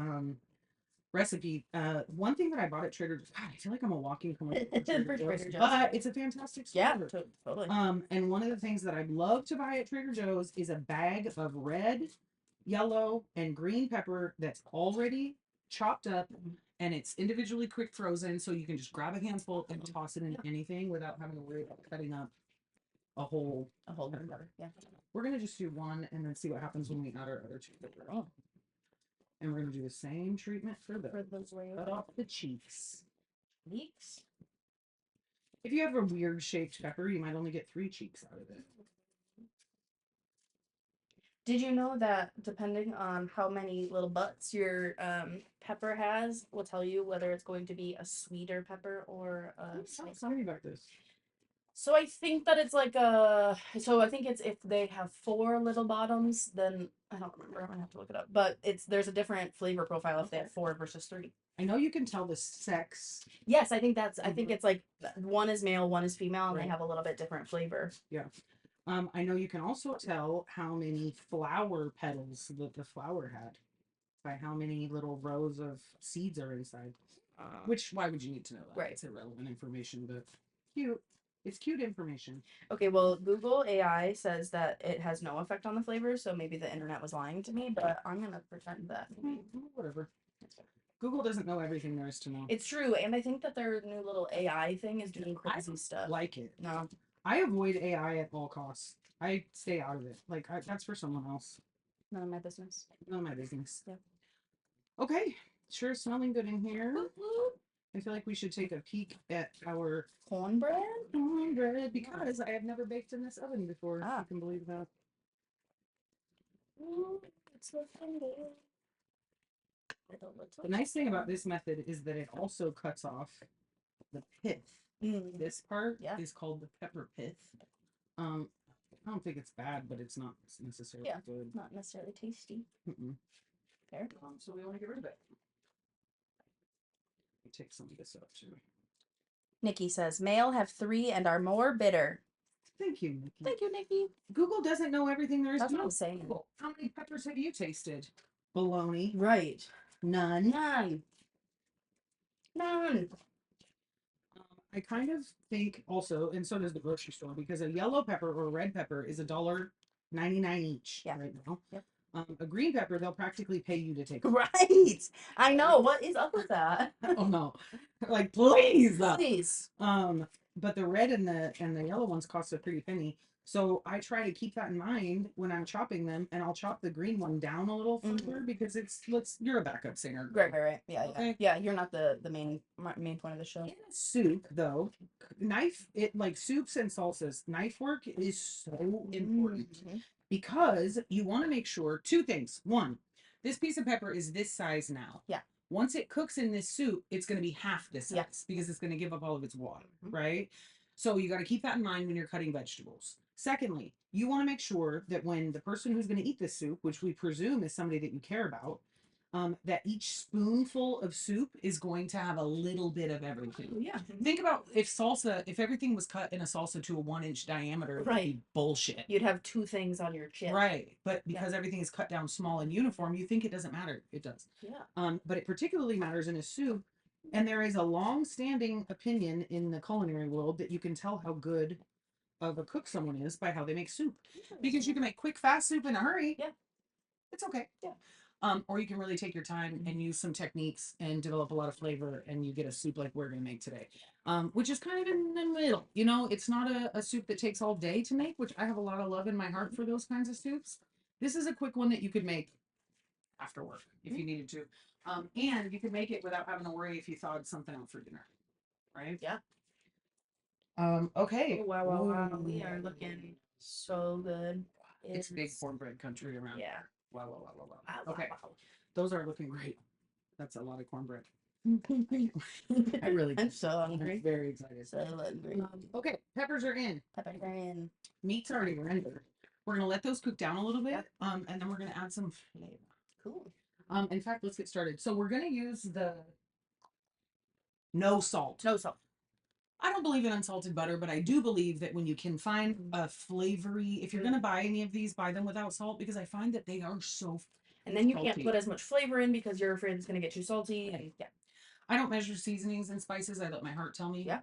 recipe. One thing that I bought at Trader Joe's, God, I feel like I'm a walking commercial for Trader Joe's, but it's a fantastic store. Yeah, totally. And one of the things that I'd love to buy at Trader Joe's is a bag of red, yellow, and green pepper that's already chopped up, and it's individually quick frozen, so you can just grab a handful and toss it in anything without having to worry about cutting up a whole pepper. Yeah. We're gonna just do one and then see what happens when we add our other two pepper. Oh. And we're gonna do the same treatment for those. Cut off the cheeks. Cheeks? If you have a weird shaped pepper, you might only get 3 cheeks out of it. Did you know that depending on how many little butts your pepper has will tell you whether it's going to be a sweeter pepper or a spicy? Tell me about this. So I think that it's like so I think it's if they have 4 little bottoms, then I don't remember. I'm gonna have to look it up. But there's a different flavor profile if they have 4 versus 3. I know you can tell the sex. Yes, I think I think it's like one is male, one is female, and Right. they have a little bit different flavor. Yeah. I know you can also tell how many flower petals the flower had by how many little rows of seeds are inside. Which, why would you need to know that? Right. It's irrelevant information, but cute. It's cute information. Okay, well, Google AI says that it has no effect on the flavor, so maybe the internet was lying to me, but I'm gonna pretend that. Whatever. Google doesn't know everything there is to know. It's true, and I think that their new little AI thing is doing crazy stuff. Like it. No. I avoid AI at all costs. I stay out of it. Like, that's for someone else. None of my business. None of my business. Yeah. Okay. Sure, smelling good in here. I feel like we should take a peek at our cornbread because I have never baked in this oven before. If you can believe that. Ooh, it's looking good. The nice thing about this method is that it also cuts off the pith. This part is called the pepper pith. I don't think it's bad, but it's not necessarily good. Not necessarily tasty. Fair. So we want to get rid of it. Take some of this up too. Nikki says male have 3 and are more bitter. Thank you, Nikki. Thank you, Nikki. Google doesn't know everything there is That's to what know. I'm saying. How many peppers have you tasted? Baloney. Right. None. I kind of think also, and so does the grocery store, because a yellow pepper or a red pepper is $1.99 each right now. Yep. A green pepper, they'll practically pay you to take. Right. I know. What is up with that? Oh no. Like, please. Please. But the red and the yellow ones cost a pretty penny. So I try to keep that in mind when I'm chopping them, and I'll chop the green one down a little further because you're a backup singer. Right. Yeah. You're not the main point of the show. In a soup, though, soups and salsas, knife work is so important because you want to make sure 2 things. 1, this piece of pepper is this size now. Yeah. Once it cooks in this soup, it's going to be half this size because it's going to give up all of its water, right? So you got to keep that in mind when you're cutting vegetables. Secondly, you want to make sure that when the person who's going to eat this soup, which we presume is somebody that you care about, that each spoonful of soup is going to have a little bit of everything. Yeah. Think about if everything was cut in a salsa to a 1-inch diameter, it would be bullshit. You'd have 2 things on your chip. Right. But because everything is cut down small and uniform, you think it doesn't matter. It does. Yeah. But it particularly matters in a soup. And there is a long-standing opinion in the culinary world that you can tell how good of a cook someone is by how they make soup. Because you can make quick, fast soup in a hurry. Yeah. It's okay. Yeah. Or you can really take your time and use some techniques and develop a lot of flavor, and you get a soup like we're going to make today, which is kind of in the middle. You know, it's not a soup that takes all day to make, which I have a lot of love in my heart for those kinds of soups. This is a quick one that you could make after work if you needed to. And you can make it without having to worry if you thawed something out for dinner, right? Yeah. Okay. Oh, wow. We are looking so good. It's big cornbread country around. Yeah. Wow. Okay. Those are looking great. That's a lot of cornbread. I really I'm do. so I'm hungry. very excited. So hungry. Okay, peppers are in. Peppers are in. Meat's already rendered. We're gonna let those cook down a little bit, Yep. and then we're gonna add some flavor. Cool. In fact, let's get started. So we're gonna use the no salt. No salt. I don't believe in unsalted butter, but I do believe that when you can find a flavory, if you're gonna buy any of these, buy them without salt because I find that they are so. And then you salty. can't put as much flavor in because you're afraid it's gonna get too salty. And yeah. I don't measure seasonings and spices. I let my heart tell me. Yeah.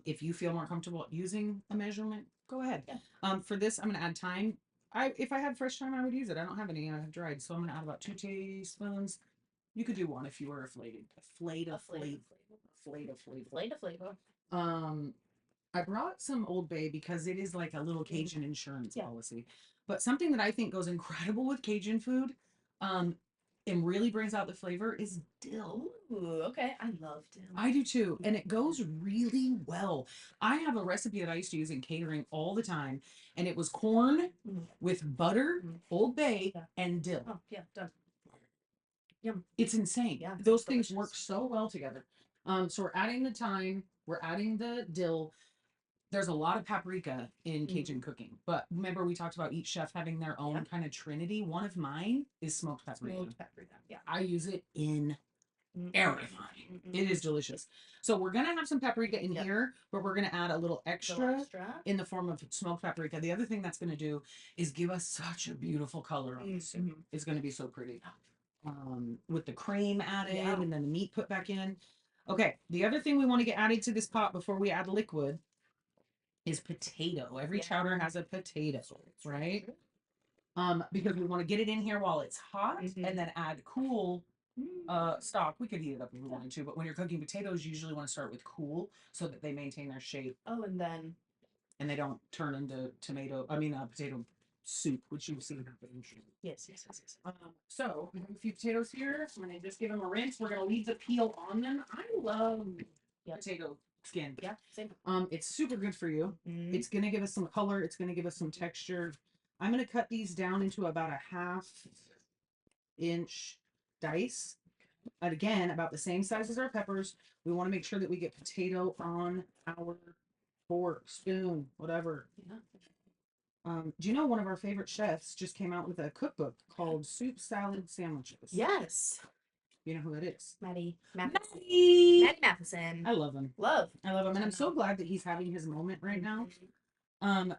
If you feel more comfortable using a measurement, go ahead. Yeah. For this, I'm gonna add thyme. If I had fresh thyme, I would use it. I don't have any. I have dried, so I'm gonna add about 2 teaspoons. You could do one if you were afraid. Flavor. I brought some Old Bay because it is like a little Cajun insurance policy. But something that I think goes incredible with Cajun food, and really brings out the flavor is dill. Ooh, okay. I love dill. I do too. And it goes really well. I have a recipe that I used to use in catering all the time, and it was corn with butter, Old Bay, and dill. Oh, yeah, done. Yum. It's insane. Yeah, those things work so well together. So we're adding the thyme, we're adding the dill. There's a lot of paprika in Cajun cooking, but remember we talked about each chef having their own kind of trinity. One of mine is smoked paprika. Yeah. I use it in everything. It is delicious. So we're gonna have some paprika in here, but we're gonna add a little extra in the form of smoked paprika. The other thing that's gonna do is give us such a beautiful color on the soup. It's gonna be so pretty. With the cream added and then the meat put back in. Okay, the other thing we want to get added to this pot before we add liquid is potato. Every chowder has a potato, right? Because we want to get it in here while it's hot and then add cool stock. We could heat it up if we wanted to, but when you're cooking potatoes, you usually want to start with cool so that they maintain their shape. Oh, and they don't turn into potato soup, which you've seen happen. Yes. So we have a few potatoes here. I'm gonna just give them a rinse. We're gonna leave the peel on them. I love potato skin. Yeah, same. It's super good for you. It's gonna give us some color. It's gonna give us some texture. I'm gonna cut these down into about a 1/2-inch dice. And again, about the same size as our peppers. We want to make sure that we get potato on our fork, spoon, whatever. Yeah. Do you know one of our favorite chefs just came out with a cookbook called Soup Salad Sandwiches? Yes. You know who it is? Maddie Matheson. I love him. I love him. And I'm so glad that he's having his moment right now.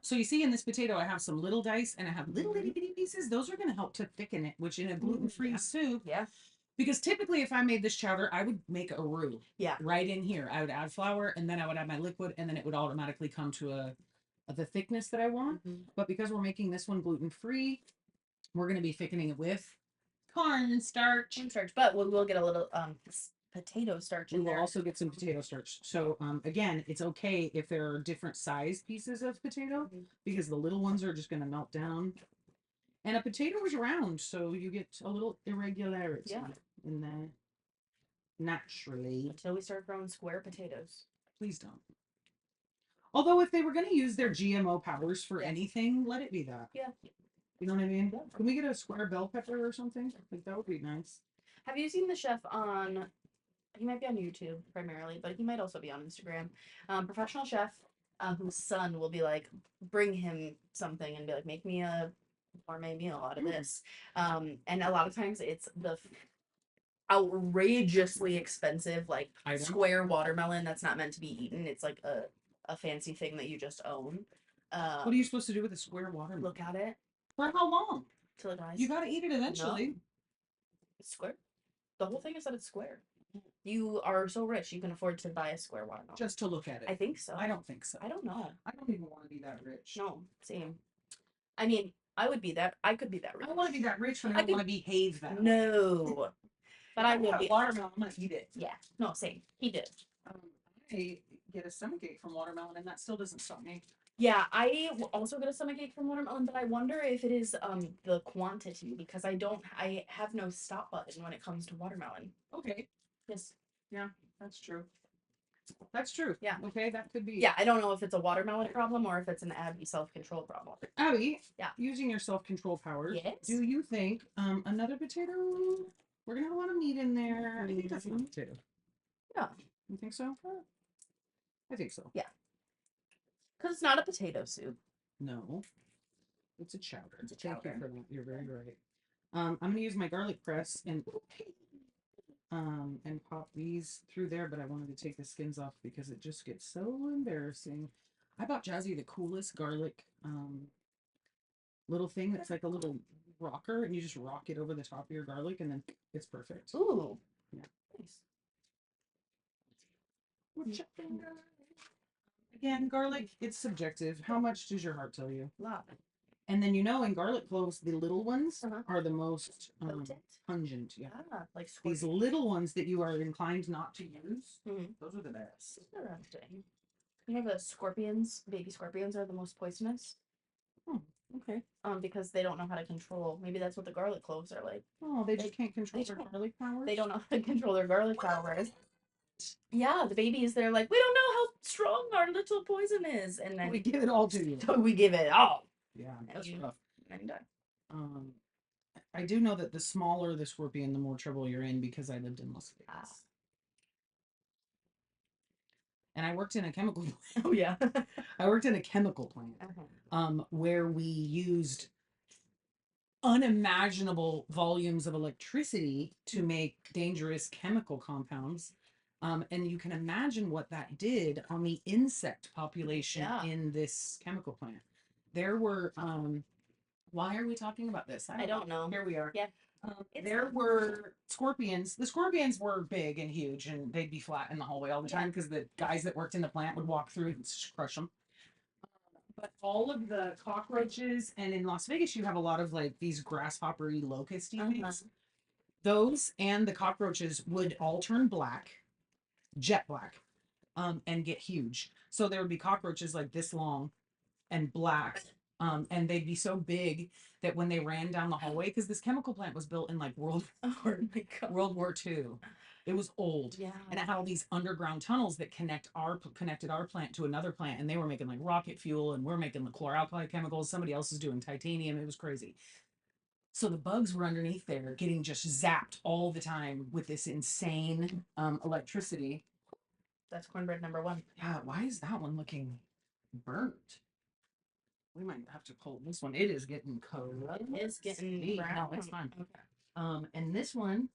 So you see in this potato, I have some little dice and I have little itty bitty pieces. Those are going to help to thicken it, which in a gluten-free soup. Yeah. Because typically if I made this chowder, I would make a roux. Yeah. Right in here. I would add flour and then I would add my liquid and then it would automatically come to the thickness that I want. But because we're making this one gluten-free, we're going to be thickening it with cornstarch. But we will get a little potato starch in there. We will also get some potato starch. So again, it's okay if there are different size pieces of potato because the little ones are just going to melt down. And a potato is round, so you get a little irregularity in that naturally. Until we start growing square potatoes. Please don't. Although if they were going to use their GMO powers for anything, let it be that. Yeah. You know what I mean? Yeah. Can we get a square bell pepper or something? Like that would be nice. Have you seen the chef on? He might be on YouTube primarily, but he might also be on Instagram. Professional chef whose son will be like, bring him something and be like, make me a gourmet meal out of this. And a lot of times it's the outrageously expensive square watermelon that's not meant to be eaten. It's like a fancy thing that you just own. What are you supposed to do with a square watermelon? Look at it. For how long? Till it dies. You gotta eat it eventually. No. It's square. The whole thing is that it's square. You are so rich you can afford to buy a square watermelon. Just to look at it. I think so. I don't think so. I don't know. I don't even want to be that rich. No, same. I mean, I could be that rich. I want to be that rich, but I don't want to behave that way. No. But I will be. Watermelon, I'm gonna eat it. Yeah. No, same. He did. I get a stomachache from watermelon, and that still doesn't stop me. Yeah, I also get a stomachache from watermelon, but I wonder if it is the quantity because I have no stop button when it comes to watermelon. Okay. Yes. Yeah, that's true. That's true. Yeah. Okay, that could be. Yeah, I don't know if it's a watermelon problem or if it's an Abby self-control problem. Abby. Yeah. Using your self-control powers. Yes. Do you think another potato? We're gonna have a lot of meat in there. I think that's enough potato. Yeah. You think so? I think so. Yeah. Because it's not a potato soup. No, it's a chowder. It's a Thank you chowder. for that. You're very right. I'm gonna use my garlic press and pop these through there, but I wanted to take the skins off because it just gets so embarrassing. I bought Jazzy the coolest garlic little thing that's like a little rocker, and you just rock it over the top of your garlic, and then it's perfect. Ooh. Yeah. Nice. Again, garlic, it's subjective. How much does your heart tell you? A lot. And then in garlic cloves, the little ones are the most Potent? pungent. Yeah. Like These scorpion. little ones that you are inclined not to use, Mhm. those are the best. Interesting. You know the scorpions, baby scorpions are the most poisonous. Okay. Because they don't know how to control. Maybe that's what the garlic cloves are like. Oh, they just can't control they their can't. garlic powers? They don't know how to control their garlic powers. Yeah, the babies, they're like, we don't know how strong our little poison is. And then We give it all to you. so we give it all. Yeah, And that's you- rough. and you die. I do know that the smaller the scorpion, the more trouble you're in because I lived in Las Vegas. And I worked in a chemical plant. Oh yeah. I worked in a chemical plant where we used unimaginable volumes of electricity to make dangerous chemical compounds. And you can imagine what that did on the insect population in this chemical plant. There were, why are we talking about this? I don't know. Here we are. Yeah. There were scorpions. The scorpions were big and huge, and they'd be flat in the hallway all the time because the guys that worked in the plant would walk through and crush them. But all of the cockroaches, and in Las Vegas, you have a lot of like these grasshoppery locusty things. Those and the cockroaches would all turn black, jet black, and get huge. So there would be cockroaches like this long and black. And they'd be so big that when they ran down the hallway, because this chemical plant was built in like World War II. It was old. Yeah. And it had all these underground tunnels that connected our plant to another plant. And they were making like rocket fuel, and we're making the chloralkali chemicals. Somebody else is doing titanium. It was crazy. So the bugs were underneath there getting just zapped all the time with this insane electricity. That's cornbread number 1. Yeah, why is that one looking burnt? We might have to pull this one. It is getting cold. It is getting brown. No, it's fine. Okay. And this one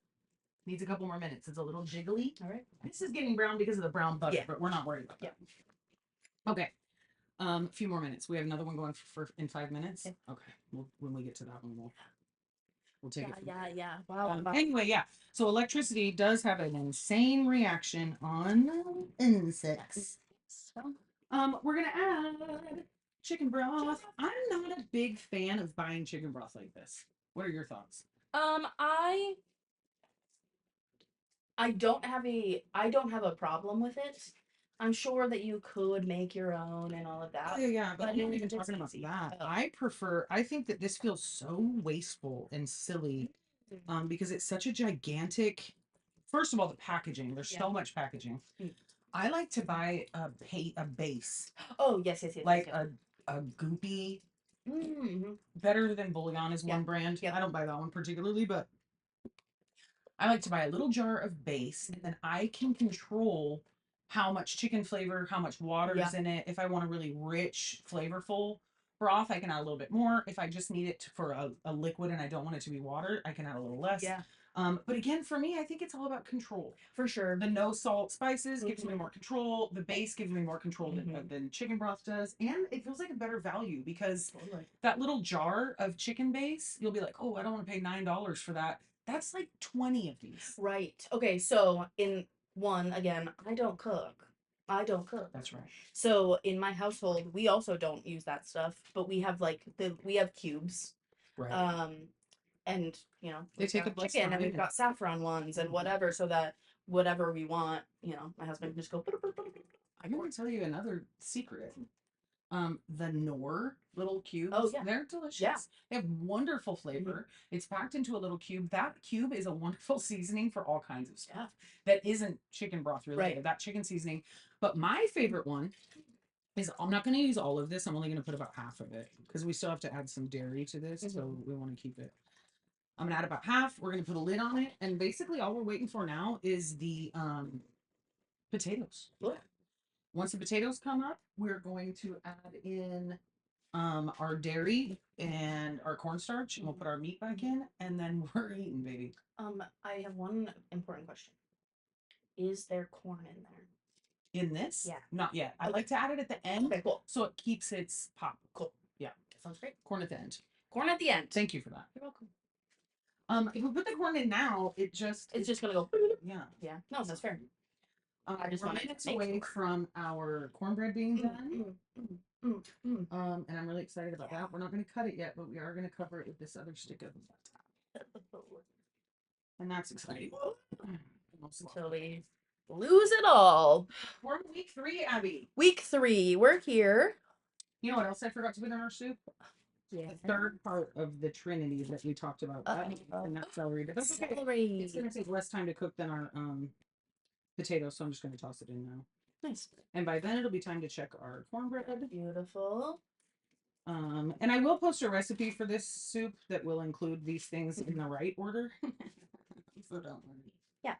needs a couple more minutes. It's a little jiggly. All right. This is getting brown because of the brown butter, but we're not worried about that. Okay. A few more minutes. We have another one going for in 5 minutes. Okay. When we get to that one, we'll take it. Yeah. Wow. Anyway, yeah. So electricity does have an insane reaction on insects. We're gonna add chicken broth. I'm not a big fan of buying chicken broth like this. What are your thoughts? I don't have a problem with it. I'm sure that you could make your own and all of that. Yeah, but I'm not even talking about that. I think that this feels so wasteful and silly because it's such a gigantic, first of all, the packaging. There's so much packaging. I like to buy a base. Oh, yes. Like a goopy, better than bouillon is one brand. I don't buy that one particularly, but I like to buy a little jar of base, and then I can control how much chicken flavor, how much water is in it. If I want a really rich, flavorful broth, I can add a little bit more. If I just need it for a liquid and I don't want it to be water, I can add a little less. Yeah. But again, for me, I think it's all about control. For sure. The no salt spices gives me more control. The base gives me more control than chicken broth does. And it feels like a better value because that little jar of chicken base, you'll be like, oh, I don't want to pay $9 for that. That's like 20 of these. Right. Okay, so again, I don't cook. That's right. So in my household, we also don't use that stuff, but we have cubes. Right. And they take a chicken, and we've got saffron ones and whatever, so that whatever we want, my husband can just go. I'm going to tell you another secret. The Knorr little cubes. Oh, yeah. They're delicious. Yeah. They have wonderful flavor. It's packed into a little cube. That cube is a wonderful seasoning for all kinds of stuff that isn't chicken broth related. That chicken seasoning. But my favorite one is, I'm not going to use all of this. I'm only going to put about half of it because we still have to add some dairy to this. So we want to keep it. I'm going to add about half. We're going to put a lid on it. And basically all we're waiting for now is the potatoes. Look. Once the potatoes come up, we're going to add in our dairy and our cornstarch, and we'll put our meat back in, and then we're eating, baby. I have one important question. Is there corn in there? In this? Yeah. Not yet. I Okay. like to add it at the end. Okay, cool. So it keeps its pop. Cool. Yeah. Sounds great. Corn at the end. Corn at the end. Thank you for that. You're welcome. If we put the corn in now, it's just gonna go. Yeah. Yeah. No, that's fair. I just we're wanted minutes to make away sure. from our cornbread being done. Mm. And I'm really excited about that. We're not going to cut it yet, but we are going to cover it with this other stick of and that's exciting. Until we lose it all. We're in week 3, Abby. Week 3. We're here. You know what else I forgot to put in our soup? Yeah. The third part of the Trinity that we talked about. And that's celery. But that's okay. Celery. It's going to take less time to cook than our potatoes, so I'm just going to toss it in now. Nice. And by then it'll be time to check our cornbread. Beautiful. And I will post a recipe for this soup that will include these things in the right order. So don't worry. Yeah.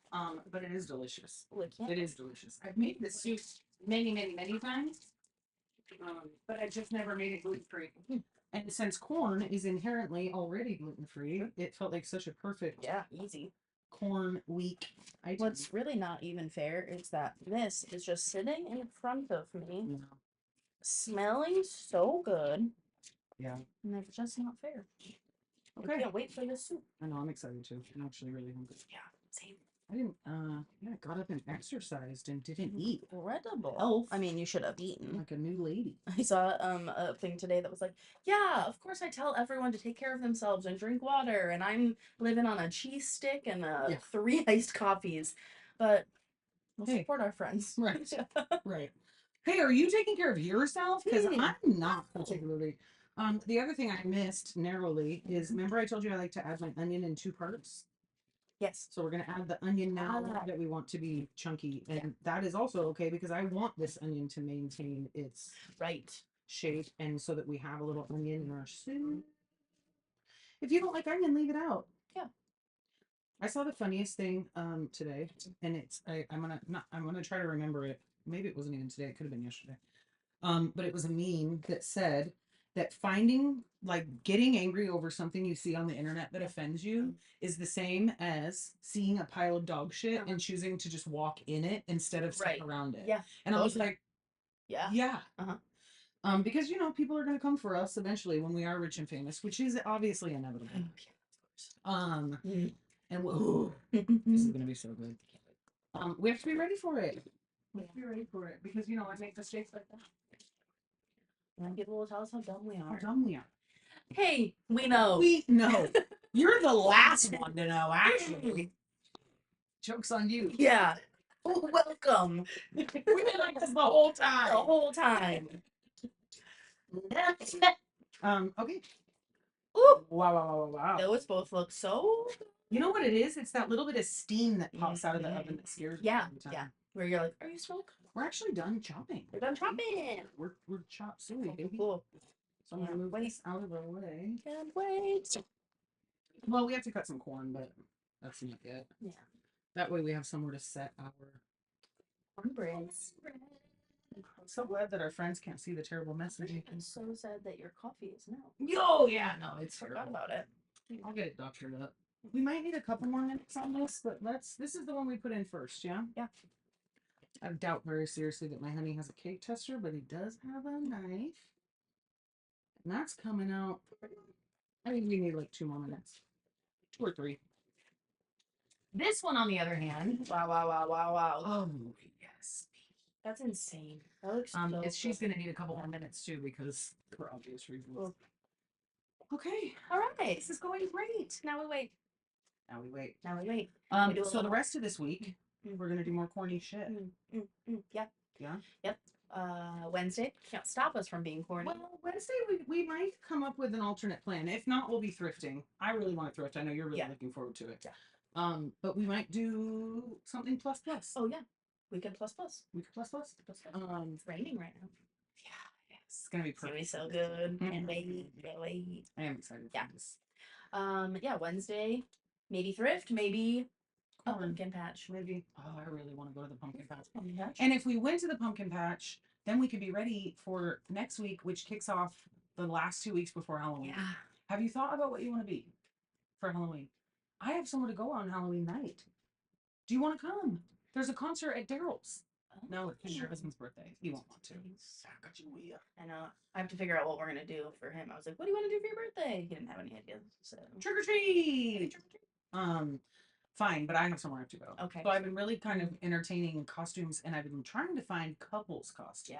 But it is delicious. Yeah. It is delicious. I've made this soup many times. But I just never made it gluten-free. And since corn is inherently already gluten-free, it felt like such a perfect easy corn week item. What's really not even fair is that this is just sitting in front of me, smelling so good. Yeah. And it's just not fair. Okay. I can't wait for this soup. I know, I'm excited too. I'm actually really hungry. Yeah, same. I didn't, I got up and exercised and didn't eat. Incredible. Health. I mean, you should have eaten. Like a new lady. I saw a thing today that was like, yeah, of course I tell everyone to take care of themselves and drink water, and I'm living on a cheese stick and 3 iced coffees, but we'll support our friends. Right. Right. Hey, are you taking care of yourself? Because I'm not particularly. The other thing I missed narrowly is, remember I told you I like to add my onion in 2 parts? Yes. So we're going to add the onion now that we want to be chunky. And that is also okay because I want this onion to maintain its shape, and so that we have a little onion in our soup. If you don't like onion, leave it out. Yeah. I saw the funniest thing today, and it's I'm gonna try to remember it. Maybe it wasn't even today, it could have been yesterday. But it was a meme that said that getting angry over something you see on the internet that offends you is the same as seeing a pile of dog shit and choosing to just walk in it instead of step around it. Yeah. And I was like, yeah. Because people are gonna come for us eventually when we are rich and famous, which is obviously inevitable. And this is gonna be so good. We have to be ready for it. We have to be ready for it because I make mistakes like that. And people will tell us how dumb we are. How dumb we are. Hey, we know. We know. You're the last one to know, actually. Joke's on you. Yeah. Welcome. We've been like this the whole time. The whole time. Okay. Ooh. Wow. Those both look so. You know what it is? It's that little bit of steam that pops out of the oven that scares me every time. Yeah. Where you're like, are you smoke? We're actually done chopping. We're done chopping. We're chopped suey, baby. Cool. So I'm gonna move this out of the way. Can't wait. Well, we have to cut some corn, but that's not yet. Yeah. That way we have somewhere to set our cornbreads. I'm so glad that our friends can't see the terrible mess we're making. I'm so sad that your coffee is now. Oh yeah, no, it's Forgot about it. I'll get it doctored up. We might need a couple more minutes on this, but this is the one we put in first, yeah? Yeah. I doubt very seriously that my honey has a cake tester, but he does have a knife. And that's coming out. I think we need like 2 more minutes. 2 or 3. This one, on the other hand. Wow. Oh, yes. That's insane. That looks she's going to need a couple more minutes too because for obvious reasons. Cool. Okay. All right. This is going great. Now we wait. So the rest of this week, we're going to do more corny shit. Yep. Yeah? Yep. Wednesday can't stop us from being corny. Well, Wednesday we might come up with an alternate plan. If not, we'll be thrifting. I really want to thrift. I know you're really looking forward to it. Yeah. But we might do something plus. Oh yeah. Weekend plus. Weekend plus. It's raining right now. Yeah, it's gonna be perfect. It's gonna be so good. Can't wait. I am excited for this. Yeah, Wednesday, maybe thrift, maybe popcorn. pumpkin patch. Maybe. Oh, I really want to go to the pumpkin patch. Pumpkin patch. And if we went to the pumpkin patch, then we could be ready for next week, which kicks off the last 2 weeks before Halloween. Yeah. Have you thought about what you want to be for Halloween? I have somewhere to go on Halloween night. Do you want to come? There's a concert at Daryl's. No, it's your husband's birthday. He won't want to. I know. I have to figure out what we're gonna do for him. I was like, "What do you want to do for your birthday?" He didn't have any ideas. So Trick or treat. Fine, but I have somewhere to go. Okay. So I've been really kind of entertaining costumes, and I've been trying to find couples costumes.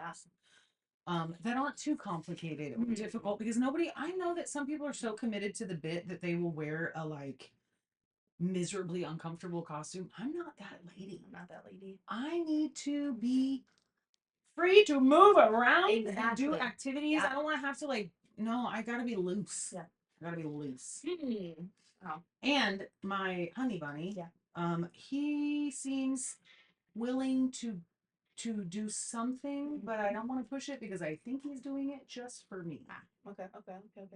Yeah. That aren't too complicated or difficult because I know that some people are so committed to the bit that they will wear a like miserably uncomfortable costume. I'm not that lady. I'm not that lady. I need to be free to move around and Exactly. do activities. Yeah. I don't want to have to no, I gotta be loose. Yeah. I gotta be loose. Oh. And my honey bunny, he seems willing to do something, but I don't want to push it because I think he's doing it just for me. Okay.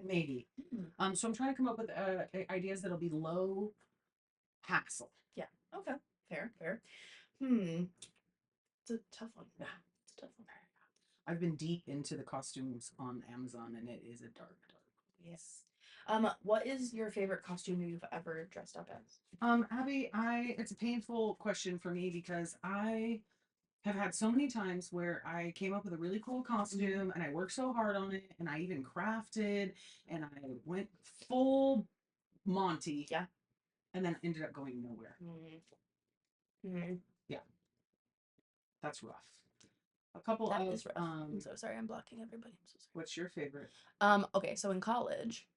Maybe. So I'm trying to come up with ideas that'll be low hassle. Yeah. Okay. Fair. It's a tough one. Yeah. It's a tough one. I've been deep into the costumes on Amazon, and it is a dark. Yes. What is your favorite costume you've ever dressed up as? Abby, it's a painful question for me because I have had so many times where I came up with a really cool costume and I worked so hard on it and I even crafted and I went full Monty. Yeah. And then ended up going nowhere. Yeah. That's rough. That is rough. I'm so sorry. I'm blocking everybody. I'm so sorry. What's your favorite? Okay, so in college,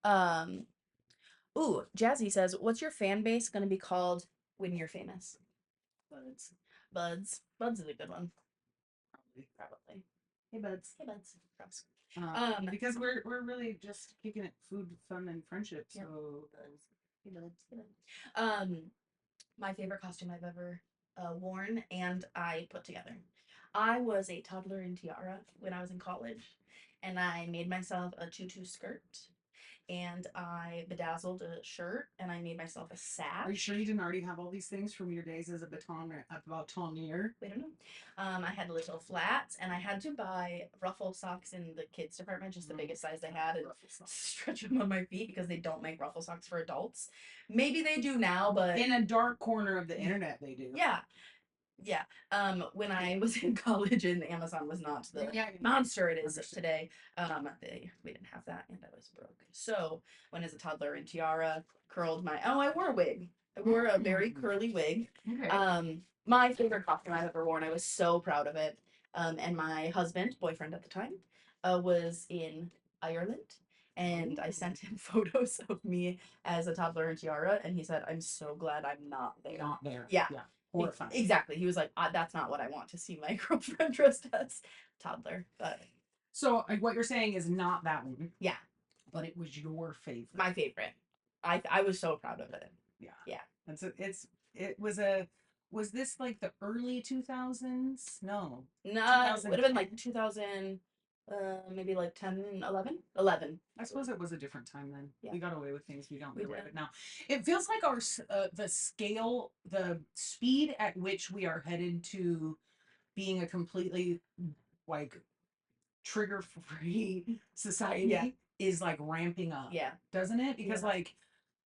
ooh, Jazzy says, "What's your fan base gonna be called when you're famous?" Buds is a good one. Probably. Hey, Buds. Props. Because we're really just kicking it, food, fun, and friendship. So. Hey, Buds. My favorite costume I've ever worn and I put together. I was a toddler in tiara when I was in college, and I made myself a tutu skirt, and I bedazzled a shirt, and I made myself a sash. Are you sure you didn't already have all these things from your days as a bâtonnier? We don't know. I had little flats, and I had to buy ruffle socks in the kids department, just the biggest size they had, and stretch them on my feet because they don't make ruffle socks for adults. Maybe they do now, but in a dark corner of the internet, they do. Yeah. When I was in college and Amazon was not the monster it is today, we didn't have that and I was broke. So when as a toddler in tiara, I wore a wig. I wore a very curly wig. Okay. My favorite costume I've ever worn. I was so proud of it. And my boyfriend at the time, was in Ireland. And I sent him photos of me as a toddler in tiara, and he said, "I'm so glad I'm not there." Not there. Yeah. Horrifying. Exactly. He was like, "That's not what I want to see my girlfriend dressed as." Toddler. But so what you're saying is not that one. Yeah. But it was your favorite. My favorite. I was so proud of it. Yeah. Was this like the early 2000s? No. No, it would have been like 2000, maybe like 10, 11? 11. I suppose it was a different time then. Yeah. We got away with things we don't get away with now. It feels like the speed at which we are headed to being a completely like trigger-free society is like ramping up. Yeah. Doesn't it? Because like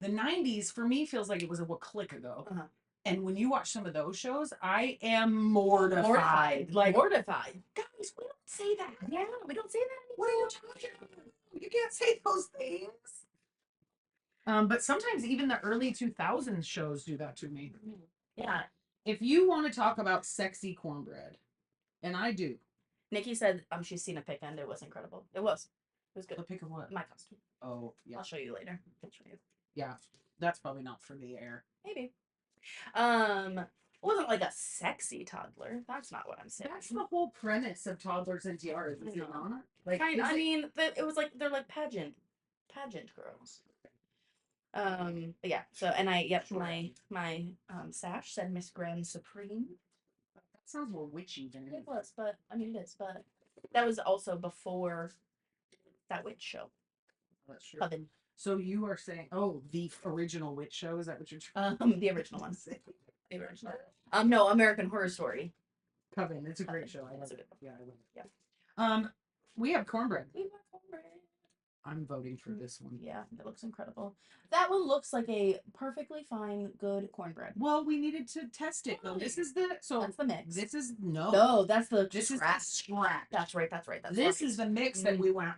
the 90s for me feels like it was a click ago. Uh-huh. And when you watch some of those shows, I am mortified. Like mortified. Guys, we don't say that. Yeah, we don't say that anymore. What are you talking about? You can't say those things. But sometimes even the early 2000s shows do that to me. Yeah. If you want to talk about sexy cornbread, and I do. Nikki said she's seen a pic and it was incredible. It was good. A pic of what? My costume. Oh, yeah. I'll show you later. I'll show you. Yeah. That's probably not for the air. Maybe. It wasn't like a sexy toddler. That's not what I'm saying. That's the whole premise of toddlers and tiaras, is it not? Like, I mean, it was like they're like pageant girls. But yeah. So my sash said Miss Grand Supreme. That sounds more witchy than it was, but I mean it is. But that was also before that witch show. That's true. Coven. So you are saying, oh, the original witch show? Is that what you're trying The original to one. say? The original. No, American Horror Story. Coven. It's a great Coven. show. I It's love a it. good one. Yeah, I love it. Yeah. We have cornbread. We have cornbread. I'm voting for this one. Yeah, it looks incredible. That one looks like a perfectly fine, good cornbread. Well, we needed to test it though. This is the That's the mix. This is no. No, that's the This scratch. is the scratch. That's right. That's right. That's This right. is the mix that we went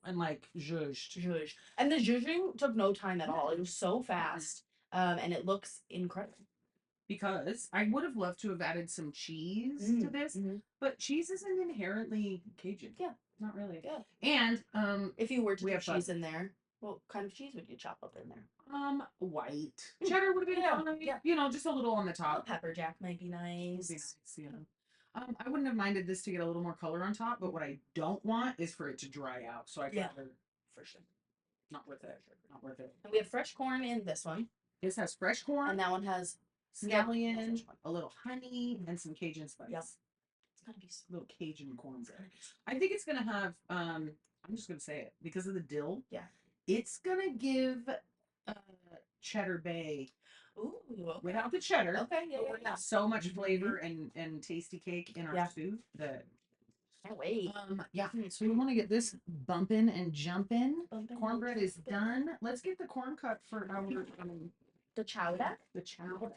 and like zhuzhed. Zhuzh. And the zhuzhing took no time at all. It was so fast. And it looks incredible. Because I would have loved to have added some cheese to this, but cheese isn't inherently Cajun. Yeah. Not really. Yeah. And if you were to we put have cheese in there, what kind of cheese would you chop up in there? White. Cheddar would have been fine. Yeah. You know, just a little on the top. Pepper jack might be nice. Would be nice, yeah. I wouldn't have minded this to get a little more color on top, but what I don't want is for it to dry out. So I rather for sure. not worth it. Not worth it. And we have fresh corn in this one. This has fresh corn. And that one has scallion, a little honey, and some Cajun spice. Yep. It's gonna be a little Cajun cornbread. I think it's gonna have I'm just gonna say it because of the dill. Yeah. It's gonna give Cheddar Bay. Ooh, okay. Without the cheddar. Okay, yeah. So much flavor and tasty cake in our soup that can't wait. Yeah. So we want to get this bumping and jumping. Cornbread is done. Let's get the corn cut for our the chowder. The chowder.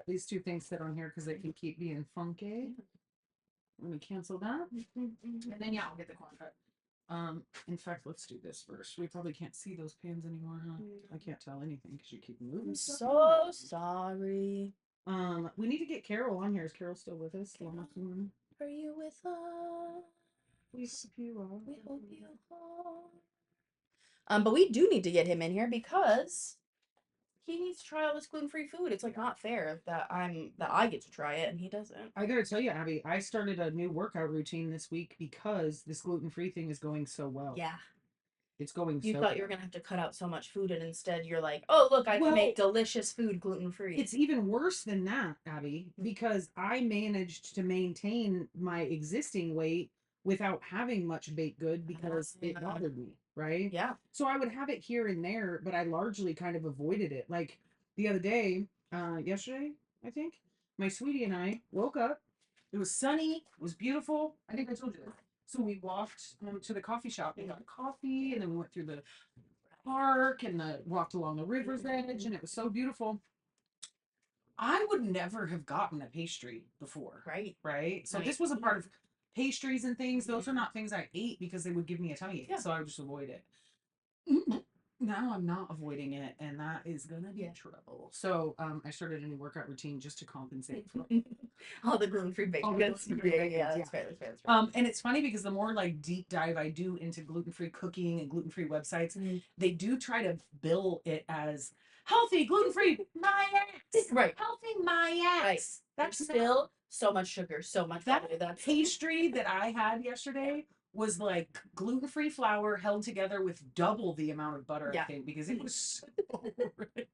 These two things sit on here because they can keep being funky. Let me cancel that. And then I'll get the corn cut. In fact, let's do this first. We probably can't see those pans anymore, huh? I can't tell anything because you keep moving. I'm so sorry. We need to get Carol on here. Is Carol still with us? Are you with us? We hope you are. We hope you are. But we do need to get him in here because he needs to try all this gluten-free food. It's like not fair that I get to try it and he doesn't. I gotta tell you, Abby, I started a new workout routine this week because this gluten-free thing is going so well. Yeah. It's going You so thought you were gonna have to cut out so much food and instead you're like, oh look, I can make delicious food gluten-free. It's even worse than that, Abby, because I managed to maintain my existing weight without having much baked good because it bothered me, right? Yeah. So I would have it here and there, but I largely kind of avoided it. Like the other day, yesterday, I think, my sweetie and I woke up. It was sunny. It was beautiful. I think I told you that. So we walked to the coffee shop and got coffee, and then we went through the park and walked along the river's edge, and it was so beautiful. I would never have gotten a pastry before. Right? So this was a part of pastries and things. Those are not things I ate because they would give me a tummy ache, so I would just avoid it. Now I'm not avoiding it, and that is gonna be trouble. So I started a new workout routine just to compensate for all the gluten-free baked goods. Yeah, that's fair. And it's funny because the more like deep dive I do into gluten-free cooking and gluten-free websites, they do try to bill it as healthy, gluten-free, my ex. Right. Healthy, my ex. Right. That's still so much sugar, so much that butter. That pastry that I had yesterday was like gluten-free flour held together with double the amount of butter, I think, because it was so rich.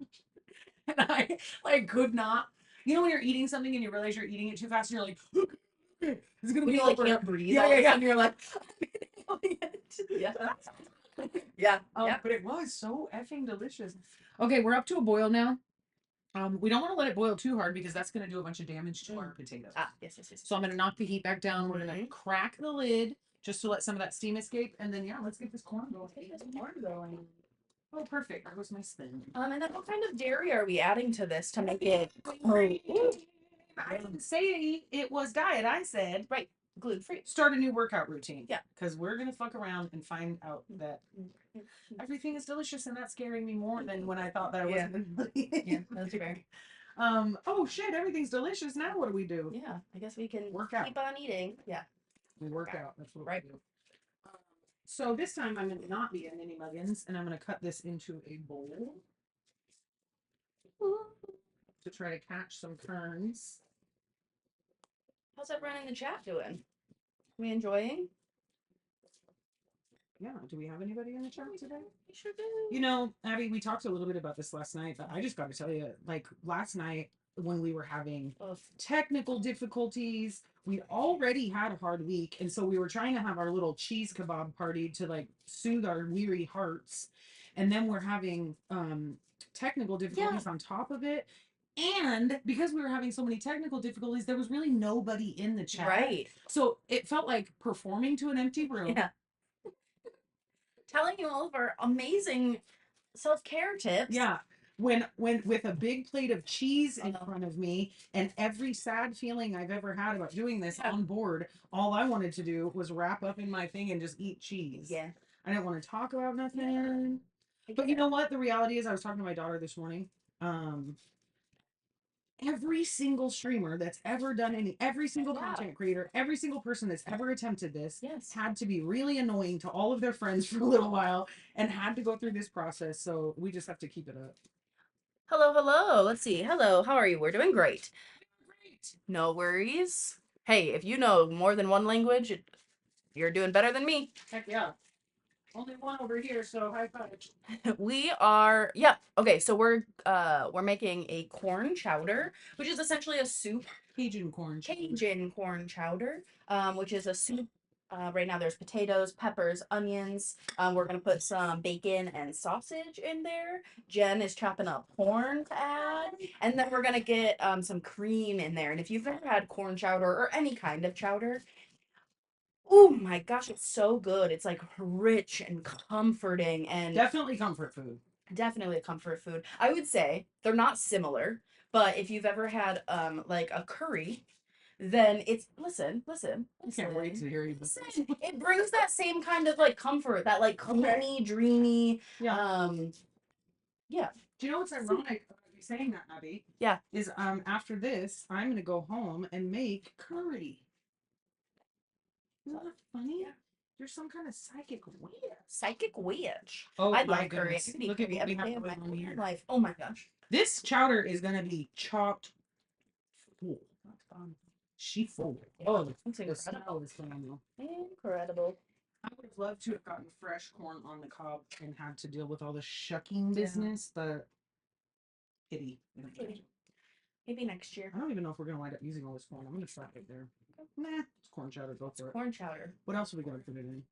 And I like could not, you know, when you're eating something and you realize you're eating it too fast and you're like, it's gonna be like can't breathe. Yeah. And you're like, yeah. But it was so effing delicious. Okay, we're up to a boil now. We don't want to let it boil too hard because that's going to do a bunch of damage to our potatoes. Yes. So I'm going to knock the heat back down. We're going to crack the lid just to let some of that steam escape. And then, let's get this corn going. Oh, perfect. That was my spin. And then what kind of dairy are we adding to this to make it? I didn't say it was diet. I said gluten-free. Start a new workout routine. Yeah. Because we're going to fuck around and find out that everything is delicious, and that's scaring me more than when I thought that I wasn't. Yeah, that's fair. Oh shit, everything's delicious. Now what do we do? Yeah, I guess we can keep on eating. Yeah. We work out. That's what we do. So this time I'm going to not be a ninny muggins, and I'm going to cut this into a bowl to try to catch some kerns. How's everyone in the chat doing? We enjoying? Yeah. Do we have anybody in the chat today? We sure do. You know, Abby, we talked a little bit about this last night, but I just got to tell you, like last night when we were having technical difficulties, we already had a hard week. And so we were trying to have our little cheese kebab party to like soothe our weary hearts. and then we're having technical difficulties on top of it. And because we were having so many technical difficulties, there was really nobody in the chat. Right. So it felt like performing to an empty room. Yeah. Telling you all of our amazing self-care tips. Yeah. When with a big plate of cheese in front of me and every sad feeling I've ever had about doing this on board, all I wanted to do was wrap up in my thing and just eat cheese. Yeah. I didn't want to talk about nothing. But you know what? The reality is I was talking to my daughter this morning. Every single streamer that's ever done every single content creator, every single person that's ever attempted this had to be really annoying to all of their friends for a little while and had to go through this process. So we just have to keep it up. Hello, hello. Let's see. Hello, how are you? We're doing great. No worries. Hey, if you know more than one language, you're doing better than me. Heck yeah. Only one over here, so high five. We are, yeah. Okay, so we're making a corn chowder, which is essentially a soup. Cajun corn chowder, which is a soup. Right now there's potatoes, peppers, onions. We're gonna put some bacon and sausage in there. Jen is chopping up corn to add, and then we're gonna get some cream in there. And if you've ever had corn chowder or any kind of chowder, oh my gosh, it's so good. It's like rich and comforting and definitely comfort food. Definitely a comfort food. I would say they're not similar, but if you've ever had like a curry, then it's listen. I can't wait to hear you. It brings that same kind of like comfort, that like cleany, dreamy. Yeah. Yeah. Do you know what's ironic about you saying that, Abby? Yeah. Is after this, I'm gonna go home and make curry. Isn't that funny? Yeah. You're some kind of psychic witch. Psychic witch. Oh I my love curry. goodness. Look at what we have my going on here. life. Oh my gosh. This chowder is gonna be chopped full. She full. Oh, the smell is phenomenal. Incredible. I would have loved to have gotten fresh corn on the cob and had to deal with all the shucking business. The pity. Maybe next year. I don't even know if we're gonna wind up using all this corn. I'm gonna stop it there. Nah, it's corn chowder. Go for it. Corn chowder. What else are we gonna put it in?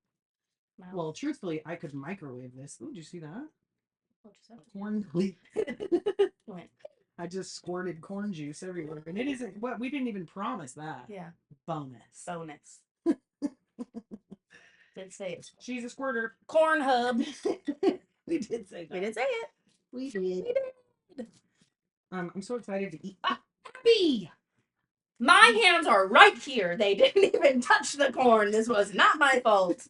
Wow. Well, truthfully, I could microwave this. Ooh, did you see that? Corn leak. I just squirted corn juice everywhere, and it isn't what we didn't even promise that. Yeah. Bonus. Did say it. She's a squirter. Corn hub. We did say that. We did say it. We did. I'm so excited to eat. Abby! My hands are right here. They didn't even touch the corn. This was not my fault.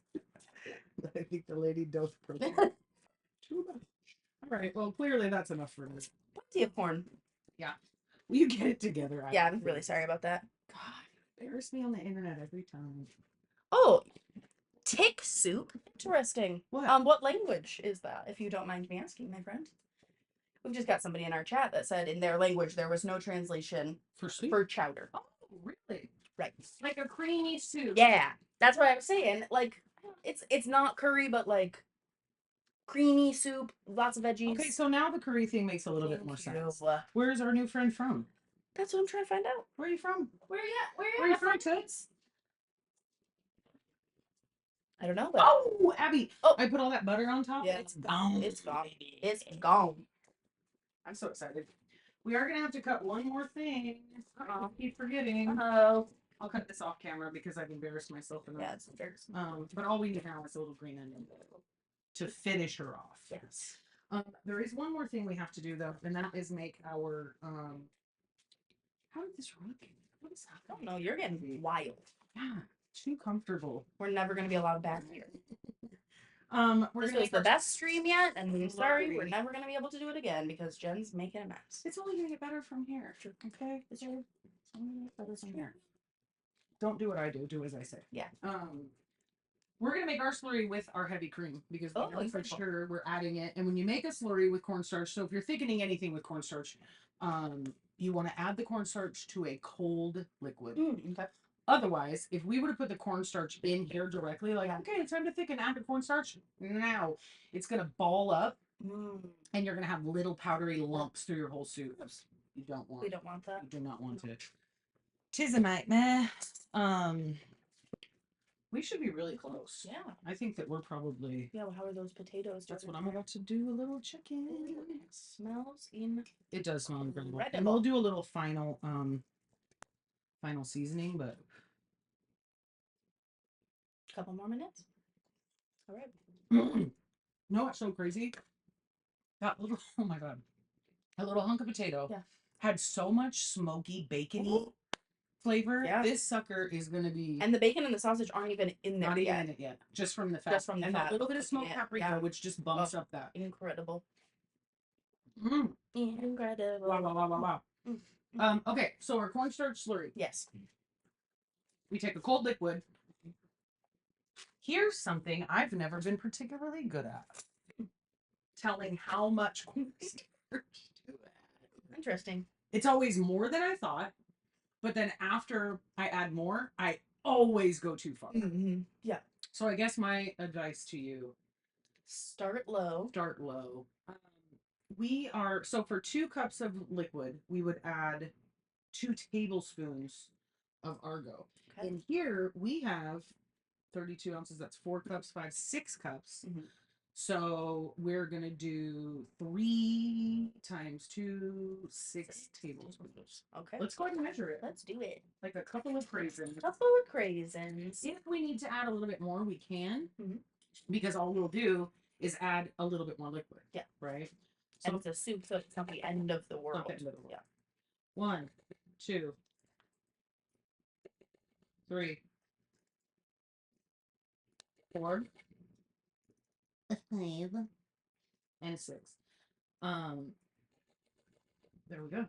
I think the lady dosed protein. Too much. All right. Well, clearly that's enough for this. Plenty of corn. Yeah. Will you get it together? Yeah, I'm really sorry about that. God, embarrass me on the internet every time. Oh, tick soup. Interesting. What? What language is that, if you don't mind me asking, my friend? We've just got somebody in our chat that said in their language there was no translation for chowder. Oh, really? Right. Like a creamy soup. Yeah, that's what I was saying. Like, it's not curry, but like creamy soup, lots of veggies. Okay, so now the curry thing makes a little bit more sense. Where's our new friend from? That's what I'm trying to find out. Where are you from? Where are you at? Where are you from, Toots? I don't know. But... Oh, Abby! Oh, I put all that butter on top. Yeah, it's gone. It's gone. It's gone. I'm so excited. We are gonna have to cut one more thing. I keep forgetting. Oh. I'll cut this off camera because I've embarrassed myself enough. Yeah, it's embarrassing. But all we need now is a little green onion to finish her off. Yes. There is one more thing we have to do though, and that is make our how did this rug? What is happening? I don't know. You're getting wild. Yeah, too comfortable. We're never gonna be allowed back here. This was the best stream yet, and I'm sorry, we're never gonna be able to do it again because Jen's making a mess. It's only gonna get better from here. Okay, it's only gonna get better from here. Don't do what I do. Do as I say. Yeah. We're gonna make our slurry with our heavy cream because we know for sure we're adding it. And when you make a slurry with cornstarch, so if you're thickening anything with cornstarch, you want to add the cornstarch to a cold liquid. Okay. Otherwise, if we were to put the cornstarch in here directly, like, okay, it's time to thicken, add the cornstarch, now it's going to ball up and you're going to have little powdery lumps through your whole soup. You don't want We don't want that. You do not want it. Tis a nightmare. We should be really close. Yeah. I think that we're probably. Yeah. Well, how are those potatoes? That's what I'm about to do. A little chicken. Smells in. It does smell incredible. And we'll do a little final seasoning, but Couple more minutes. All right. No, it's so crazy. That little, oh my god, a little hunk of potato had so much smoky bacony flavor. Yeah. This sucker is gonna be, and the bacon and the sausage aren't even in there not even yet. in it yet, just from the fat, Just from the and fat. a little bit of smoked paprika, which just bumps up that. Incredible. Incredible. Wow, wow, wow, wow, wow. Okay, so our cornstarch slurry. Yes. We take a cold liquid. Here's something I've never been particularly good at. Telling how much cornstarch to add. Interesting. It's always more than I thought, but then after I add more, I always go too far. Yeah. So I guess my advice to you: start low. Start low. So for 2 cups of liquid, we would add 2 tablespoons of Argo. Okay. And here we have 32 ounces. That's 4 cups, 5, 6 cups. So we're gonna do 3 times 2, 6 tablespoons. Okay. Let's go ahead and measure it. Let's do it. Like a couple of craisins. If we need to add a little bit more, we can. Because all we'll do is add a little bit more liquid. Yeah. Right? So and it's a soup, so it's not the end of the world. Yeah. 1, 2, 3, 4, 5, and 6. There we go.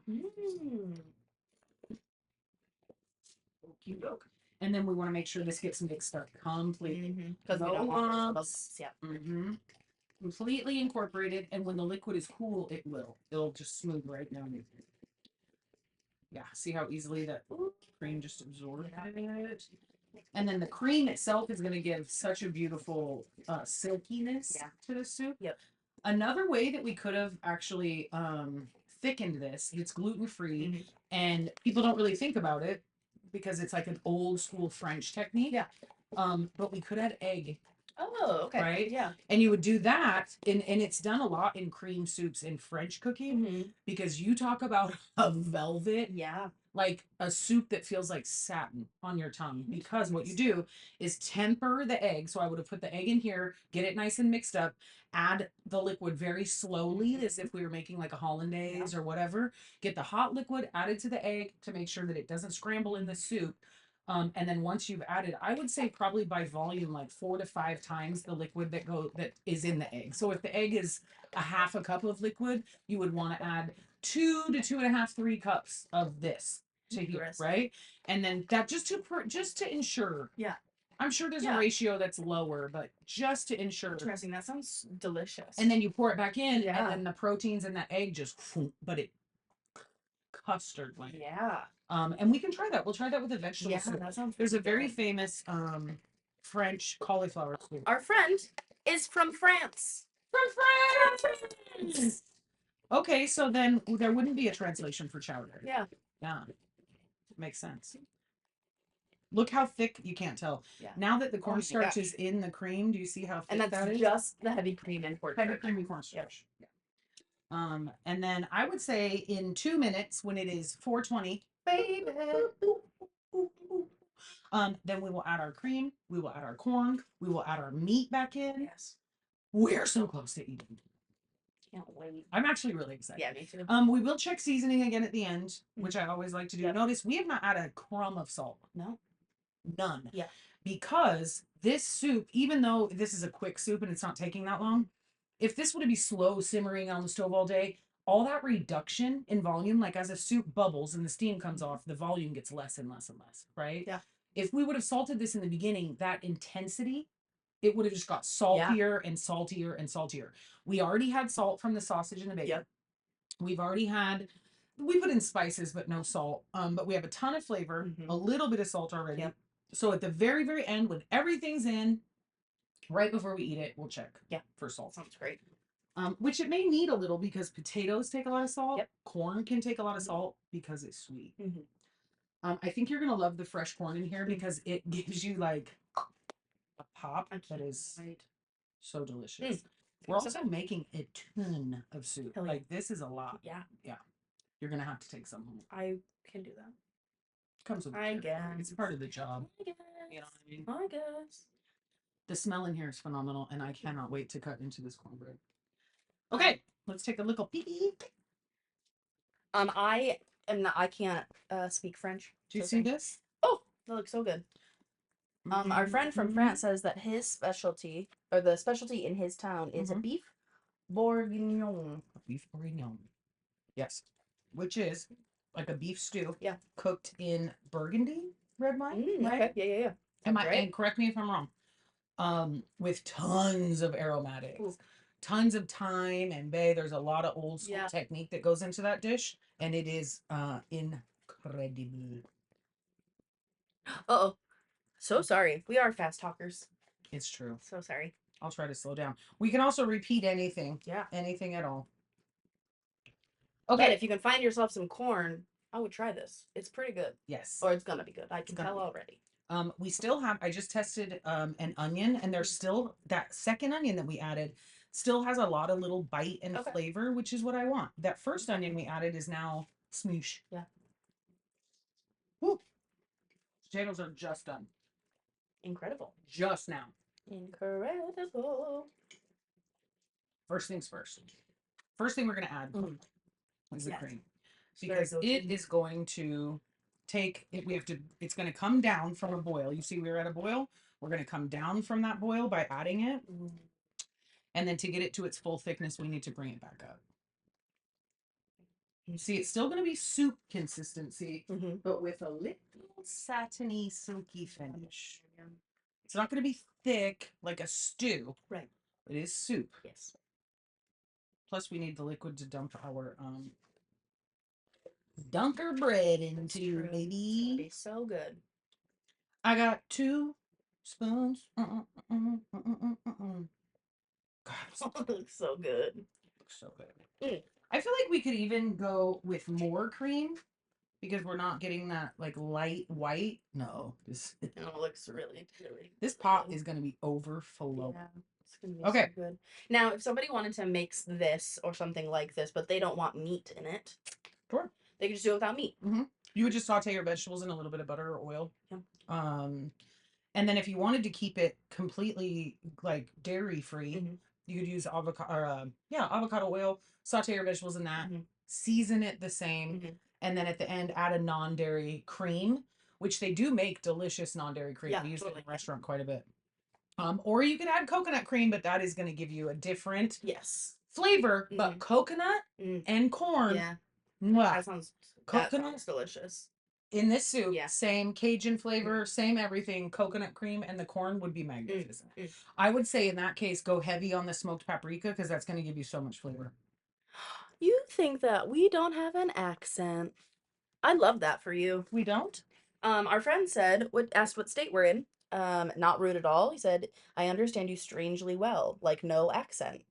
Okie doke. And then we want to make sure this gets mixed up completely. Because we don't want lumps. Yeah. Completely incorporated, and when the liquid is cool, it'll just smooth right down. Yeah, see how easily that cream just absorbed it? And then the cream itself is going to give such a beautiful silkiness to the soup. Yep. Another way that we could have actually thickened this, it's gluten-free, and people don't really think about it because it's like an old school French technique. Yeah. But we could add egg. Oh, okay. Right? Yeah. And you would do that, and it's done a lot in cream soups in French cooking because you talk about a velvet. Yeah. Like a soup that feels like satin on your tongue, because what you do is temper the egg. So I would have put the egg in here, get it nice and mixed up, add the liquid very slowly as if we were making like a hollandaise or whatever. Get the hot liquid added to the egg to make sure that it doesn't scramble in the soup. And then once you've added, I would say probably by volume, like 4 to 5 times the liquid that is in the egg. So if the egg is a half a cup of liquid, you would want to add 2 to 2.5, 3 cups of this to here, right? And then that just to ensure. Yeah. I'm sure there's a ratio that's lower, but just to ensure. Interesting. That sounds delicious. And then you pour it back in, and then the proteins in that egg just, but it custard like. Yeah. And we can try that. We'll try that with a vegetable soup. That sounds There's a very famous French cauliflower soup. Our friend is from France. From France. Okay, so then there wouldn't be a translation for chowder. Yeah. Yeah. Makes sense. Look how thick, you can't tell. Yeah. Now that the cornstarch is in the cream, do you see how thick that is? And that's just the heavy cream and cornstarch. Heavy creamy cornstarch. Yep. Yeah. And then I would say in 2 minutes, when it is 420, baby, then we will add our cream, we will add our corn, we will add our meat back in. Yes. We're so close to eating. Can't wait. I'm actually really excited. Yeah, me too. We will check seasoning again at the end, which I always like to do. Yep. Notice we have not added a crumb of salt. No. None. Yeah. Because this soup, even though this is a quick soup and it's not taking that long, if this would be slow simmering on the stove all day, all that reduction in volume, like as a soup bubbles and the steam comes off, the volume gets less and less and less, right? Yeah. If we would have salted this in the beginning, that intensity, it would have just got saltier and saltier and saltier. We already had salt from the sausage and the bacon. Yep. We put in spices, but no salt. But we have a ton of flavor, a little bit of salt already. Yep. So at the very, very end, when everything's in, right before we eat it, we'll check for salt. Sounds great. Which it may need a little because potatoes take a lot of salt. Yep. Corn can take a lot of salt because it's sweet. I think you're going to love the fresh corn in here because it gives you like a pop I that can't is wait. so delicious. We're So also good. making a ton of soup. Hell yeah. Like this is a lot. Yeah, Yeah. You're gonna have to take some home. I can do that. Comes with the I territory. It's guess. part of the job. I guess. You know what I mean? I guess. The smell in here is phenomenal, and I cannot wait to cut into this cornbread. Okay, let's take a little peek. I am not. I can't speak French. Do you so see sorry. this? Oh, that looks so good. Our friend from France says that his specialty, or the specialty in his town, is a beef bourguignon. Beef bourguignon. Yes, which is like a beef stew. Yeah. Cooked in Burgundy red wine. Right? Okay. Yeah. Yeah. Am That's I? right. And correct me if I'm wrong. With tons of aromatics. Ooh. Tons of thyme and bay. There's a lot of old school Yeah. technique that goes into that dish, and it is incredible. Uh-oh. So sorry. We are fast talkers. It's true. So sorry. I'll try to slow down. We can also repeat anything. Yeah. Anything at all. Again, Okay. if you can find yourself some corn, I would try this. It's pretty good. Yes. Or it's gonna be good. I can tell already. We still have, I just tested an onion, and there's still that second onion that we added still has a lot of little bite and Okay. flavor, which is what I want. That first onion we added is now smoosh. Yeah. Woo. Potatoes are just done. Incredible. Just now. Incredible. First things first. First thing we're going to add is the Yes. cream. Because it is going to take it, it's going to come down from a boil. You see, we're at a boil. We're going to come down from that boil by adding it. And then to get it to its full thickness, we need to bring it back up. You see, it's still going to be soup consistency, but with a little satiny, silky finish. It's not going to be thick like a stew. Right. It is soup. Yes. Plus, we need the liquid to dump our dunker bread into, baby. It's gonna be so good. I got 2 spoons. God, it looks so good. Looks so good. I feel like we could even go with more cream because we're not getting that like light white. No, this it looks really, really. This pot is gonna be overflowing. Yeah, it's gonna be okay. so good. Now, if somebody wanted to mix this or something like this, but they don't want meat in it, sure, they could just do it without meat. You would just saute your vegetables in a little bit of butter or oil. Yeah. And then if you wanted to keep it completely like dairy free, you could use avocado oil. Saute your vegetables in that. Season it the same, and then at the end add a non-dairy cream, which they do make delicious non-dairy cream. We use it in the restaurant quite a bit. Or you could add coconut cream, but that is going to give you a different flavor. But coconut and corn, that sounds delicious. In this soup, same Cajun flavor, same everything, coconut cream, and the corn would be magnificent. I would say in that case, go heavy on the smoked paprika because that's going to give you so much flavor. You think that we don't have an accent? I love that for you. We don't? Our friend asked what state we're in. Not rude at all. He said, I understand you strangely well, like no accent.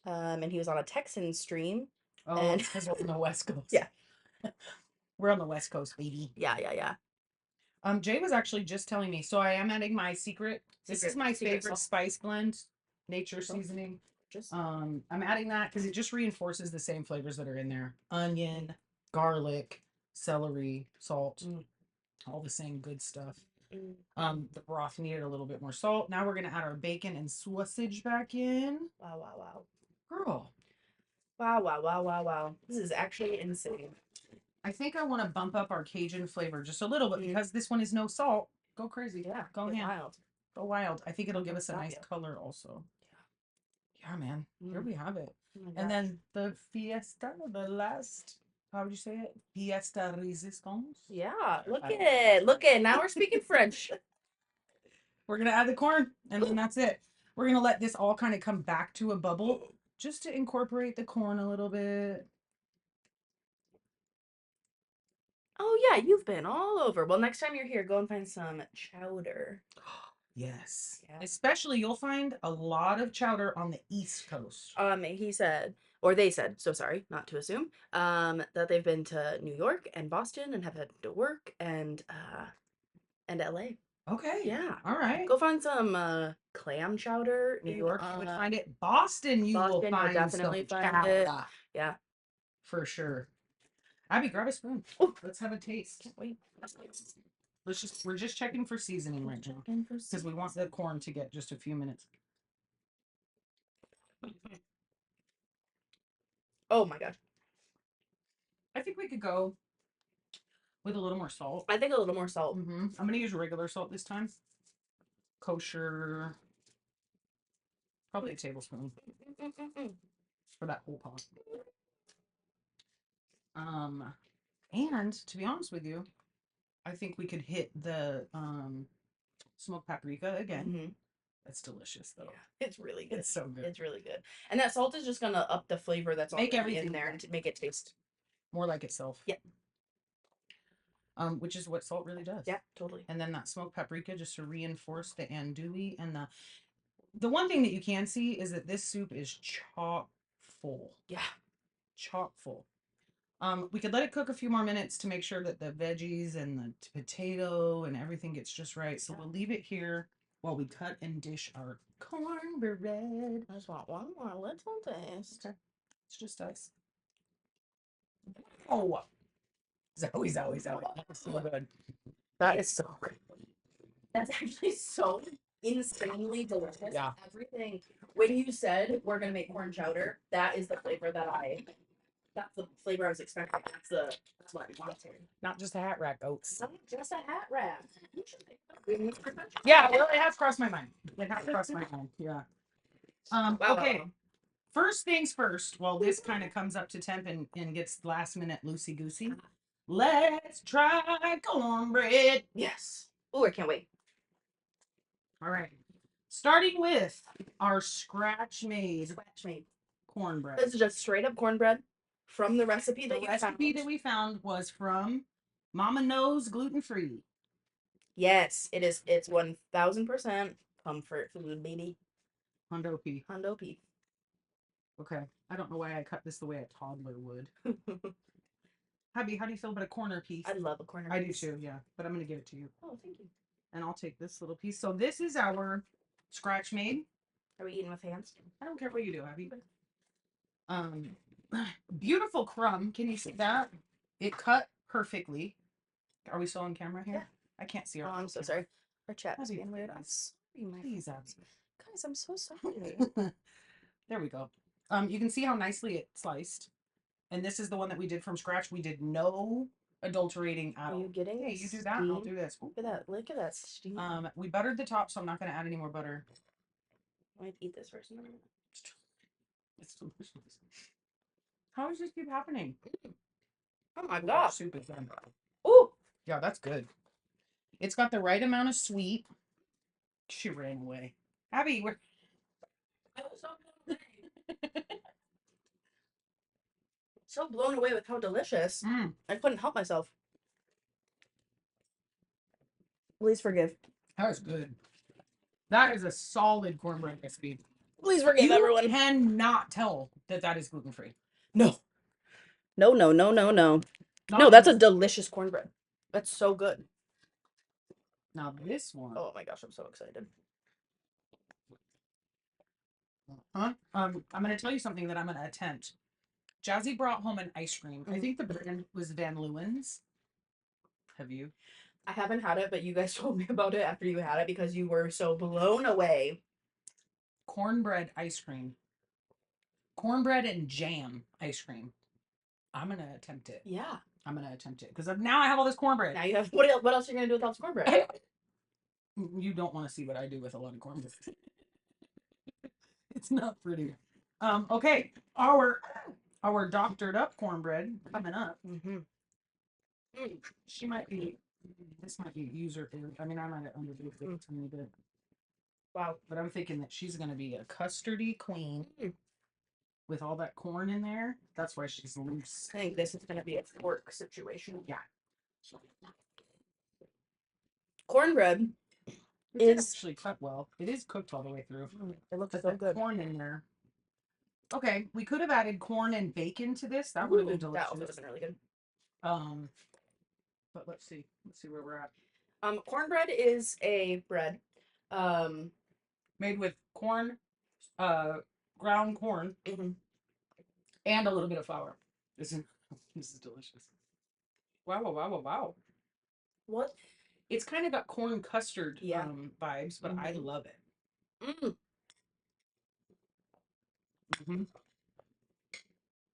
And he was on a Texan stream. Oh, because we're on the West Coast. Yeah. We're on the West Coast, baby. Yeah. Jay was actually just telling me, so I am adding my secret. This is my favorite spice blend, nature seasoning. I'm adding that because it just reinforces the same flavors that are in there. Onion, garlic, celery, salt, all the same good stuff. The broth needed a little bit more salt. Now we're going to add our bacon and sausage back in. Wow. Girl. Wow. This is actually insane. I think I want to bump up our Cajun flavor just a little bit because this one is no salt. Go crazy. Yeah. Go wild. Go wild. I think it'll give us a nice color also. Yeah, man. Here we have it. Oh and then the fiesta, the last, how would you say it? Fiesta resistance. Yeah. Look at. Now we're speaking French. We're going to add the corn and then that's it. We're going to let this all kind of come back to a bubble just to incorporate the corn a little bit. Oh, yeah, you've been all over. Well, next time you're here, go and find some chowder. Yes. Yeah. Especially, you'll find a lot of chowder on the East Coast. He said, or they said, so sorry, not to assume, that they've been to New York and Boston and have had to work and LA. Okay. Yeah. All right. Go find some clam chowder. New York, you would Uh, find it. Boston, you will Boston, you'll find definitely some find it. chowder. Yeah. For sure. Abby, grab a spoon. Oh, Let's have a taste. can't wait. We're just checking for seasoning right now. Because we want the corn to get just a few minutes. Oh my gosh. I think we could go with a little more salt. I think a little more salt. I'm going to use regular salt this time. Kosher. Probably a tablespoon for that whole pot. And to be honest with you, I think we could hit the smoked paprika again. It's delicious though. Yeah, it's really good. It's so good. It's really good. And that salt is just gonna up the flavor that's Make already everything in there good. and to make it taste More like itself. Yeah. Which is what salt really does. Yeah, totally. And then that smoked paprika just to reinforce the andouille. And the one thing that you can see is that this soup is chock full. Yeah. Chock full. We could let it cook a few more minutes to make sure that the veggies and the potato and everything gets just right. So we'll leave it here while we cut and dish our cornbread. I just want one more little taste. Okay. It's just us. Oh, Zoe. That's so good. That is so good. That's actually so insanely delicious. Yeah. Everything. When you said we're gonna make corn chowder, that is the flavor that's the flavor I was expecting. That's what I wanted. Not just a hat rack oats. Not just a hat wrap. Yeah, well, it has crossed my mind. It has crossed my mind. Yeah. Okay. First things first, while this kind of comes up to temp and gets last minute loosey goosey, let's try cornbread. Yes. Oh, I can't wait. All right. Starting with our scratch made cornbread. This is just straight up cornbread from the recipe that we found was from Mama Knows Gluten Free. Yes, it is. It's 1000% comfort food, baby. Hondo P. Hondo P. Okay. I don't know why I cut this the way a toddler would. Hubby, how do you feel about a corner piece? I love a corner piece. I do too, yeah. But I'm going to give it to you. Oh, thank you. And I'll take this little piece. So this is our scratch made. Are we eating with hands? I don't care what you do, Abby. Beautiful crumb. Can you see that? It cut perfectly. Are we still on camera here? Yeah. I can't see our. Oh, I'm so sorry. Our chat is being weird. I'm sorry, Please, Abby. Guys, I'm so sorry. There we go. You can see how nicely it sliced. And this is the one that we did from scratch. We did no adulterating at all. Are you getting Hey, you do that, I'll do this. Look at that. Look at that steam. We buttered the top, so I'm not going to add any more butter. I might eat this first. It's delicious. How does this keep happening? Oh my god. Soup is done. Ooh. Yeah, that's good. It's got the right amount of sweet. She ran away. Abby, we're... So blown away with how delicious. I couldn't help myself. Please forgive. That was good. That is a solid cornbread recipe. Please forgive everyone. You cannot tell that that is gluten-free. No. No. No, that's a delicious cornbread. That's so good. Now this one. Oh my gosh, I'm so excited. I'm going to tell you something that I'm going to attempt. Jazzy brought home an ice cream. I think the brand was Van Leeuwen's. Have you? I haven't had it, but you guys told me about it after you had it because you were so blown away. Cornbread ice cream. Cornbread and jam ice cream. I'm going to attempt it. Yeah. I'm going to attempt it. Because now I have all this cornbread. Now you have... What else are you going to do without cornbread? You don't want to see what I do with a lot of cornbread. It's not pretty. Okay. Our doctored up cornbread coming up. She might be... This might be user food. I mean, I might have underdid it a tiny bit. Wow. But I'm thinking that she's going to be a custardy queen with all that corn in there. That's why she's loose. I think this is going to be a fork situation. Yeah. Cornbread is actually cut well. It is cooked all the way through. It looks so good. Corn in there. Okay, we could have added corn and bacon to this. That would have been delicious. That would have been really good. But let's see. Let's see where we're at. Cornbread is a bread. Um, Made with corn, ground corn, mhm. and a little bit of flour. This is this is delicious. Wow, wow, wow, wow, wow. What? It's kind of got corn custard Yeah. vibes, but I Mhm. love it. Mm. Hmm.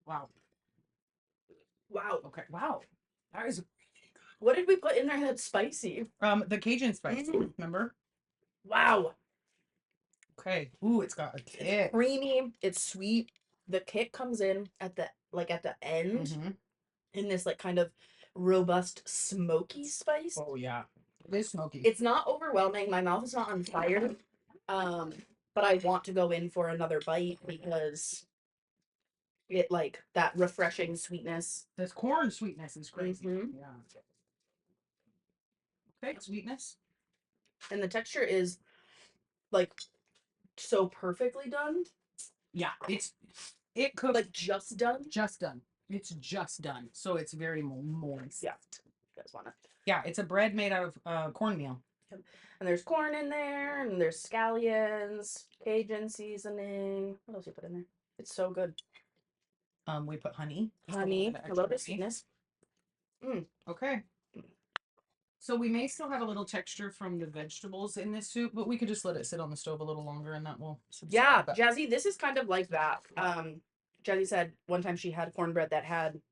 Wow. Wow. Okay. Wow. That is What did we put in there that's spicy? the Cajun spice. Mm. Remember? Wow. Okay. Ooh, it's got a It's kick. creamy. It's sweet. The kick comes in at the end Hmm. in this like kind of robust smoky spice. Oh yeah, it is smoky. It's not overwhelming. My mouth is not on fire. Um, but I want to go in for another bite because it like that refreshing sweetness. This corn sweetness is crazy. Mhm. Yeah. Okay, sweetness. And the texture is like so perfectly done. Yeah, it cooked Like just done. just done. It's just done, so it's very moist. Yeah. You guys wanna. Yeah, it's a bread made out of cornmeal. And there's corn in there, and there's scallions, Cajun seasoning. What else you put in there? It's so good. We put honey. Honey, a little bit of sweetness. Mm. Okay. So we may still have a little texture from the vegetables in this soup, but we could just let it sit on the stove a little longer and that will subside. Yeah, But Jazzy, this is kind of like that. Jazzy said one time she had cornbread that had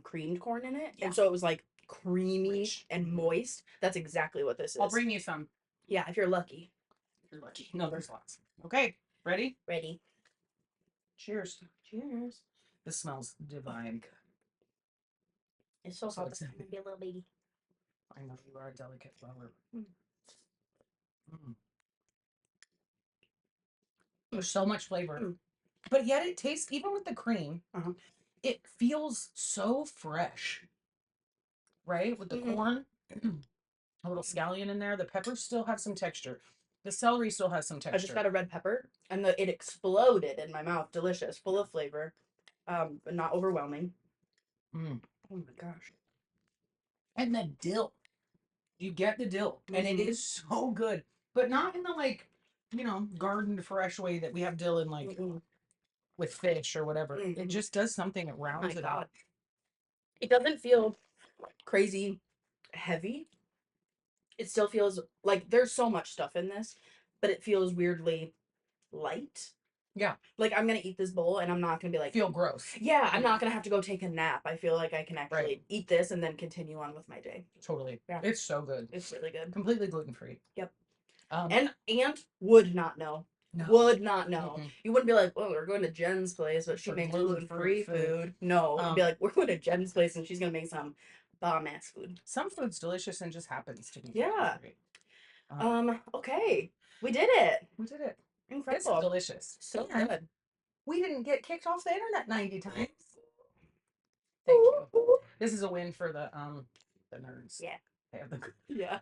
creamed corn in it, Yeah. and so it was like creamy Rich. and moist. That's exactly what this is. I'll bring you some. Yeah, if you're lucky. If you're lucky. No, there's lots. Okay, ready? Ready. Cheers. Cheers. This smells divine. It's so So hot. excited. Be a little baby. I know you are a delicate flower. Mm. Mm. There's so much flavor, Mm. but yet it tastes, even with the cream, Uh-huh. it feels so fresh, right? With the Mhm. corn, a little scallion in there. The peppers still have some texture. The celery still has some I texture. just got a red pepper, and it exploded in my mouth. Delicious, full of flavor, but not overwhelming. Mm. Oh my gosh. And the dill. You get the dill, and it Mhm. is so good, but not in the like, garden fresh way that we have dill in like Mm-mm. with fish or whatever. It Mhm. just does something. It Oh my rounds it god. out. It doesn't feel crazy heavy. It still feels like there's so much stuff in this, but it feels weirdly light. Yeah. Like I'm gonna eat this bowl and I'm not gonna be like, Feel gross. yeah, I'm not gonna have to go take a nap. I feel like I can actually Right. eat this and then continue on with my day. Totally. Yeah. It's so good. It's really good. Completely gluten free. Yep. Um, And would not know. No. Would not know. Mm-mm. You wouldn't be like, well, we're going to Jen's place, but she For makes gluten-free gluten-free food. No, it'd be like, we're going to Jen's place and she's gonna make some bomb ass food. Some food's delicious and just happens to be Yeah. gluten-free. Okay. We did it. We did it. It's Incredible. delicious. So And good. we didn't get kicked off the internet 90 times. Thank you. This is a win for the nerds. Yeah. They have the Yeah.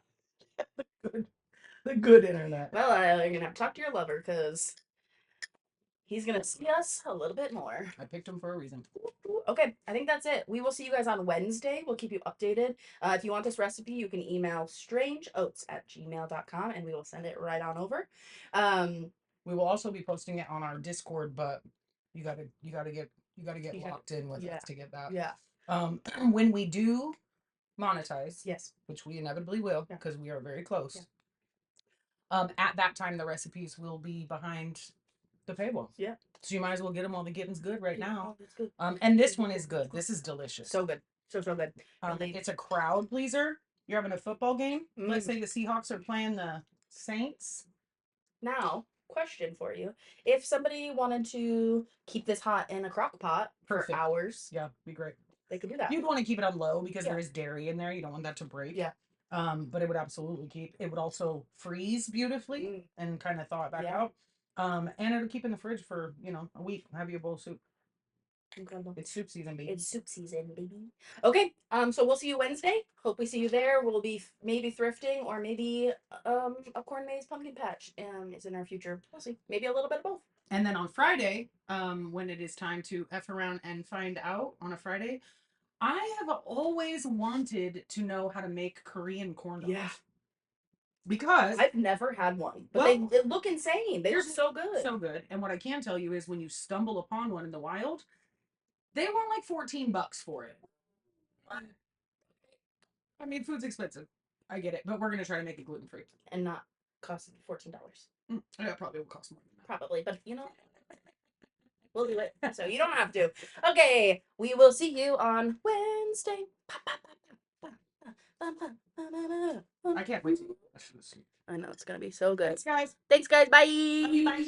good internet. Well, you're gonna have to talk to your lover because he's gonna see us a little bit more. I picked him for a reason. Okay, I think that's it. We will see you guys on Wednesday. We'll keep you updated. If you want this recipe, you can email strangeoats@gmail.com and we will send it right on over. We will also be posting it on our Discord, but you gotta get locked in with yeah. us to get that. Yeah. When we do monetize, Yes. which we inevitably will, Yeah. because we are very close. Yeah. At that time, the recipes will be behind the paywall. Yeah. So you might as well get them while the getting's good right now. Oh, it's good. And this one is good. This is delicious. So good. So good. It's a crowd pleaser. You're having a football game. Mm. Let's say the Seahawks are playing the Saints. Now, question for you. If somebody wanted to keep this hot in a crock pot for hours, yeah, be great. They could do that. You'd want to keep it on low because there is dairy in there. You don't want that to break. Yeah. But it would absolutely keep. It would also freeze beautifully and kind of thaw it back out. And it'll keep in the fridge for a week. Have your bowl of soup. Incredible. It's soup season, baby. It's soup season, baby. Okay. So we'll see you Wednesday. Hope we see you there. We'll be maybe thrifting or maybe a corn maze pumpkin patch. Is in our future. We'll see. Maybe a little bit of both. And then on Friday, when it is time to F around and find out on a Friday, I have always wanted to know how to make Korean corn dogs. Yeah. Because I've never had one, but Well, they look insane. They look here's- so good. so good. And what I can tell you is when you stumble upon one in the wild, they want like $14 for it. I mean, food's expensive. I get it, but we're gonna try to make it gluten free. And not cost $14. Yeah, probably will cost more than that. Probably, but you know, we'll do it. So you don't have to. Okay, we will see you on Wednesday. I can't wait to eat. I know it's gonna be so good. Thanks, guys. Thanks, guys. Bye. Bye.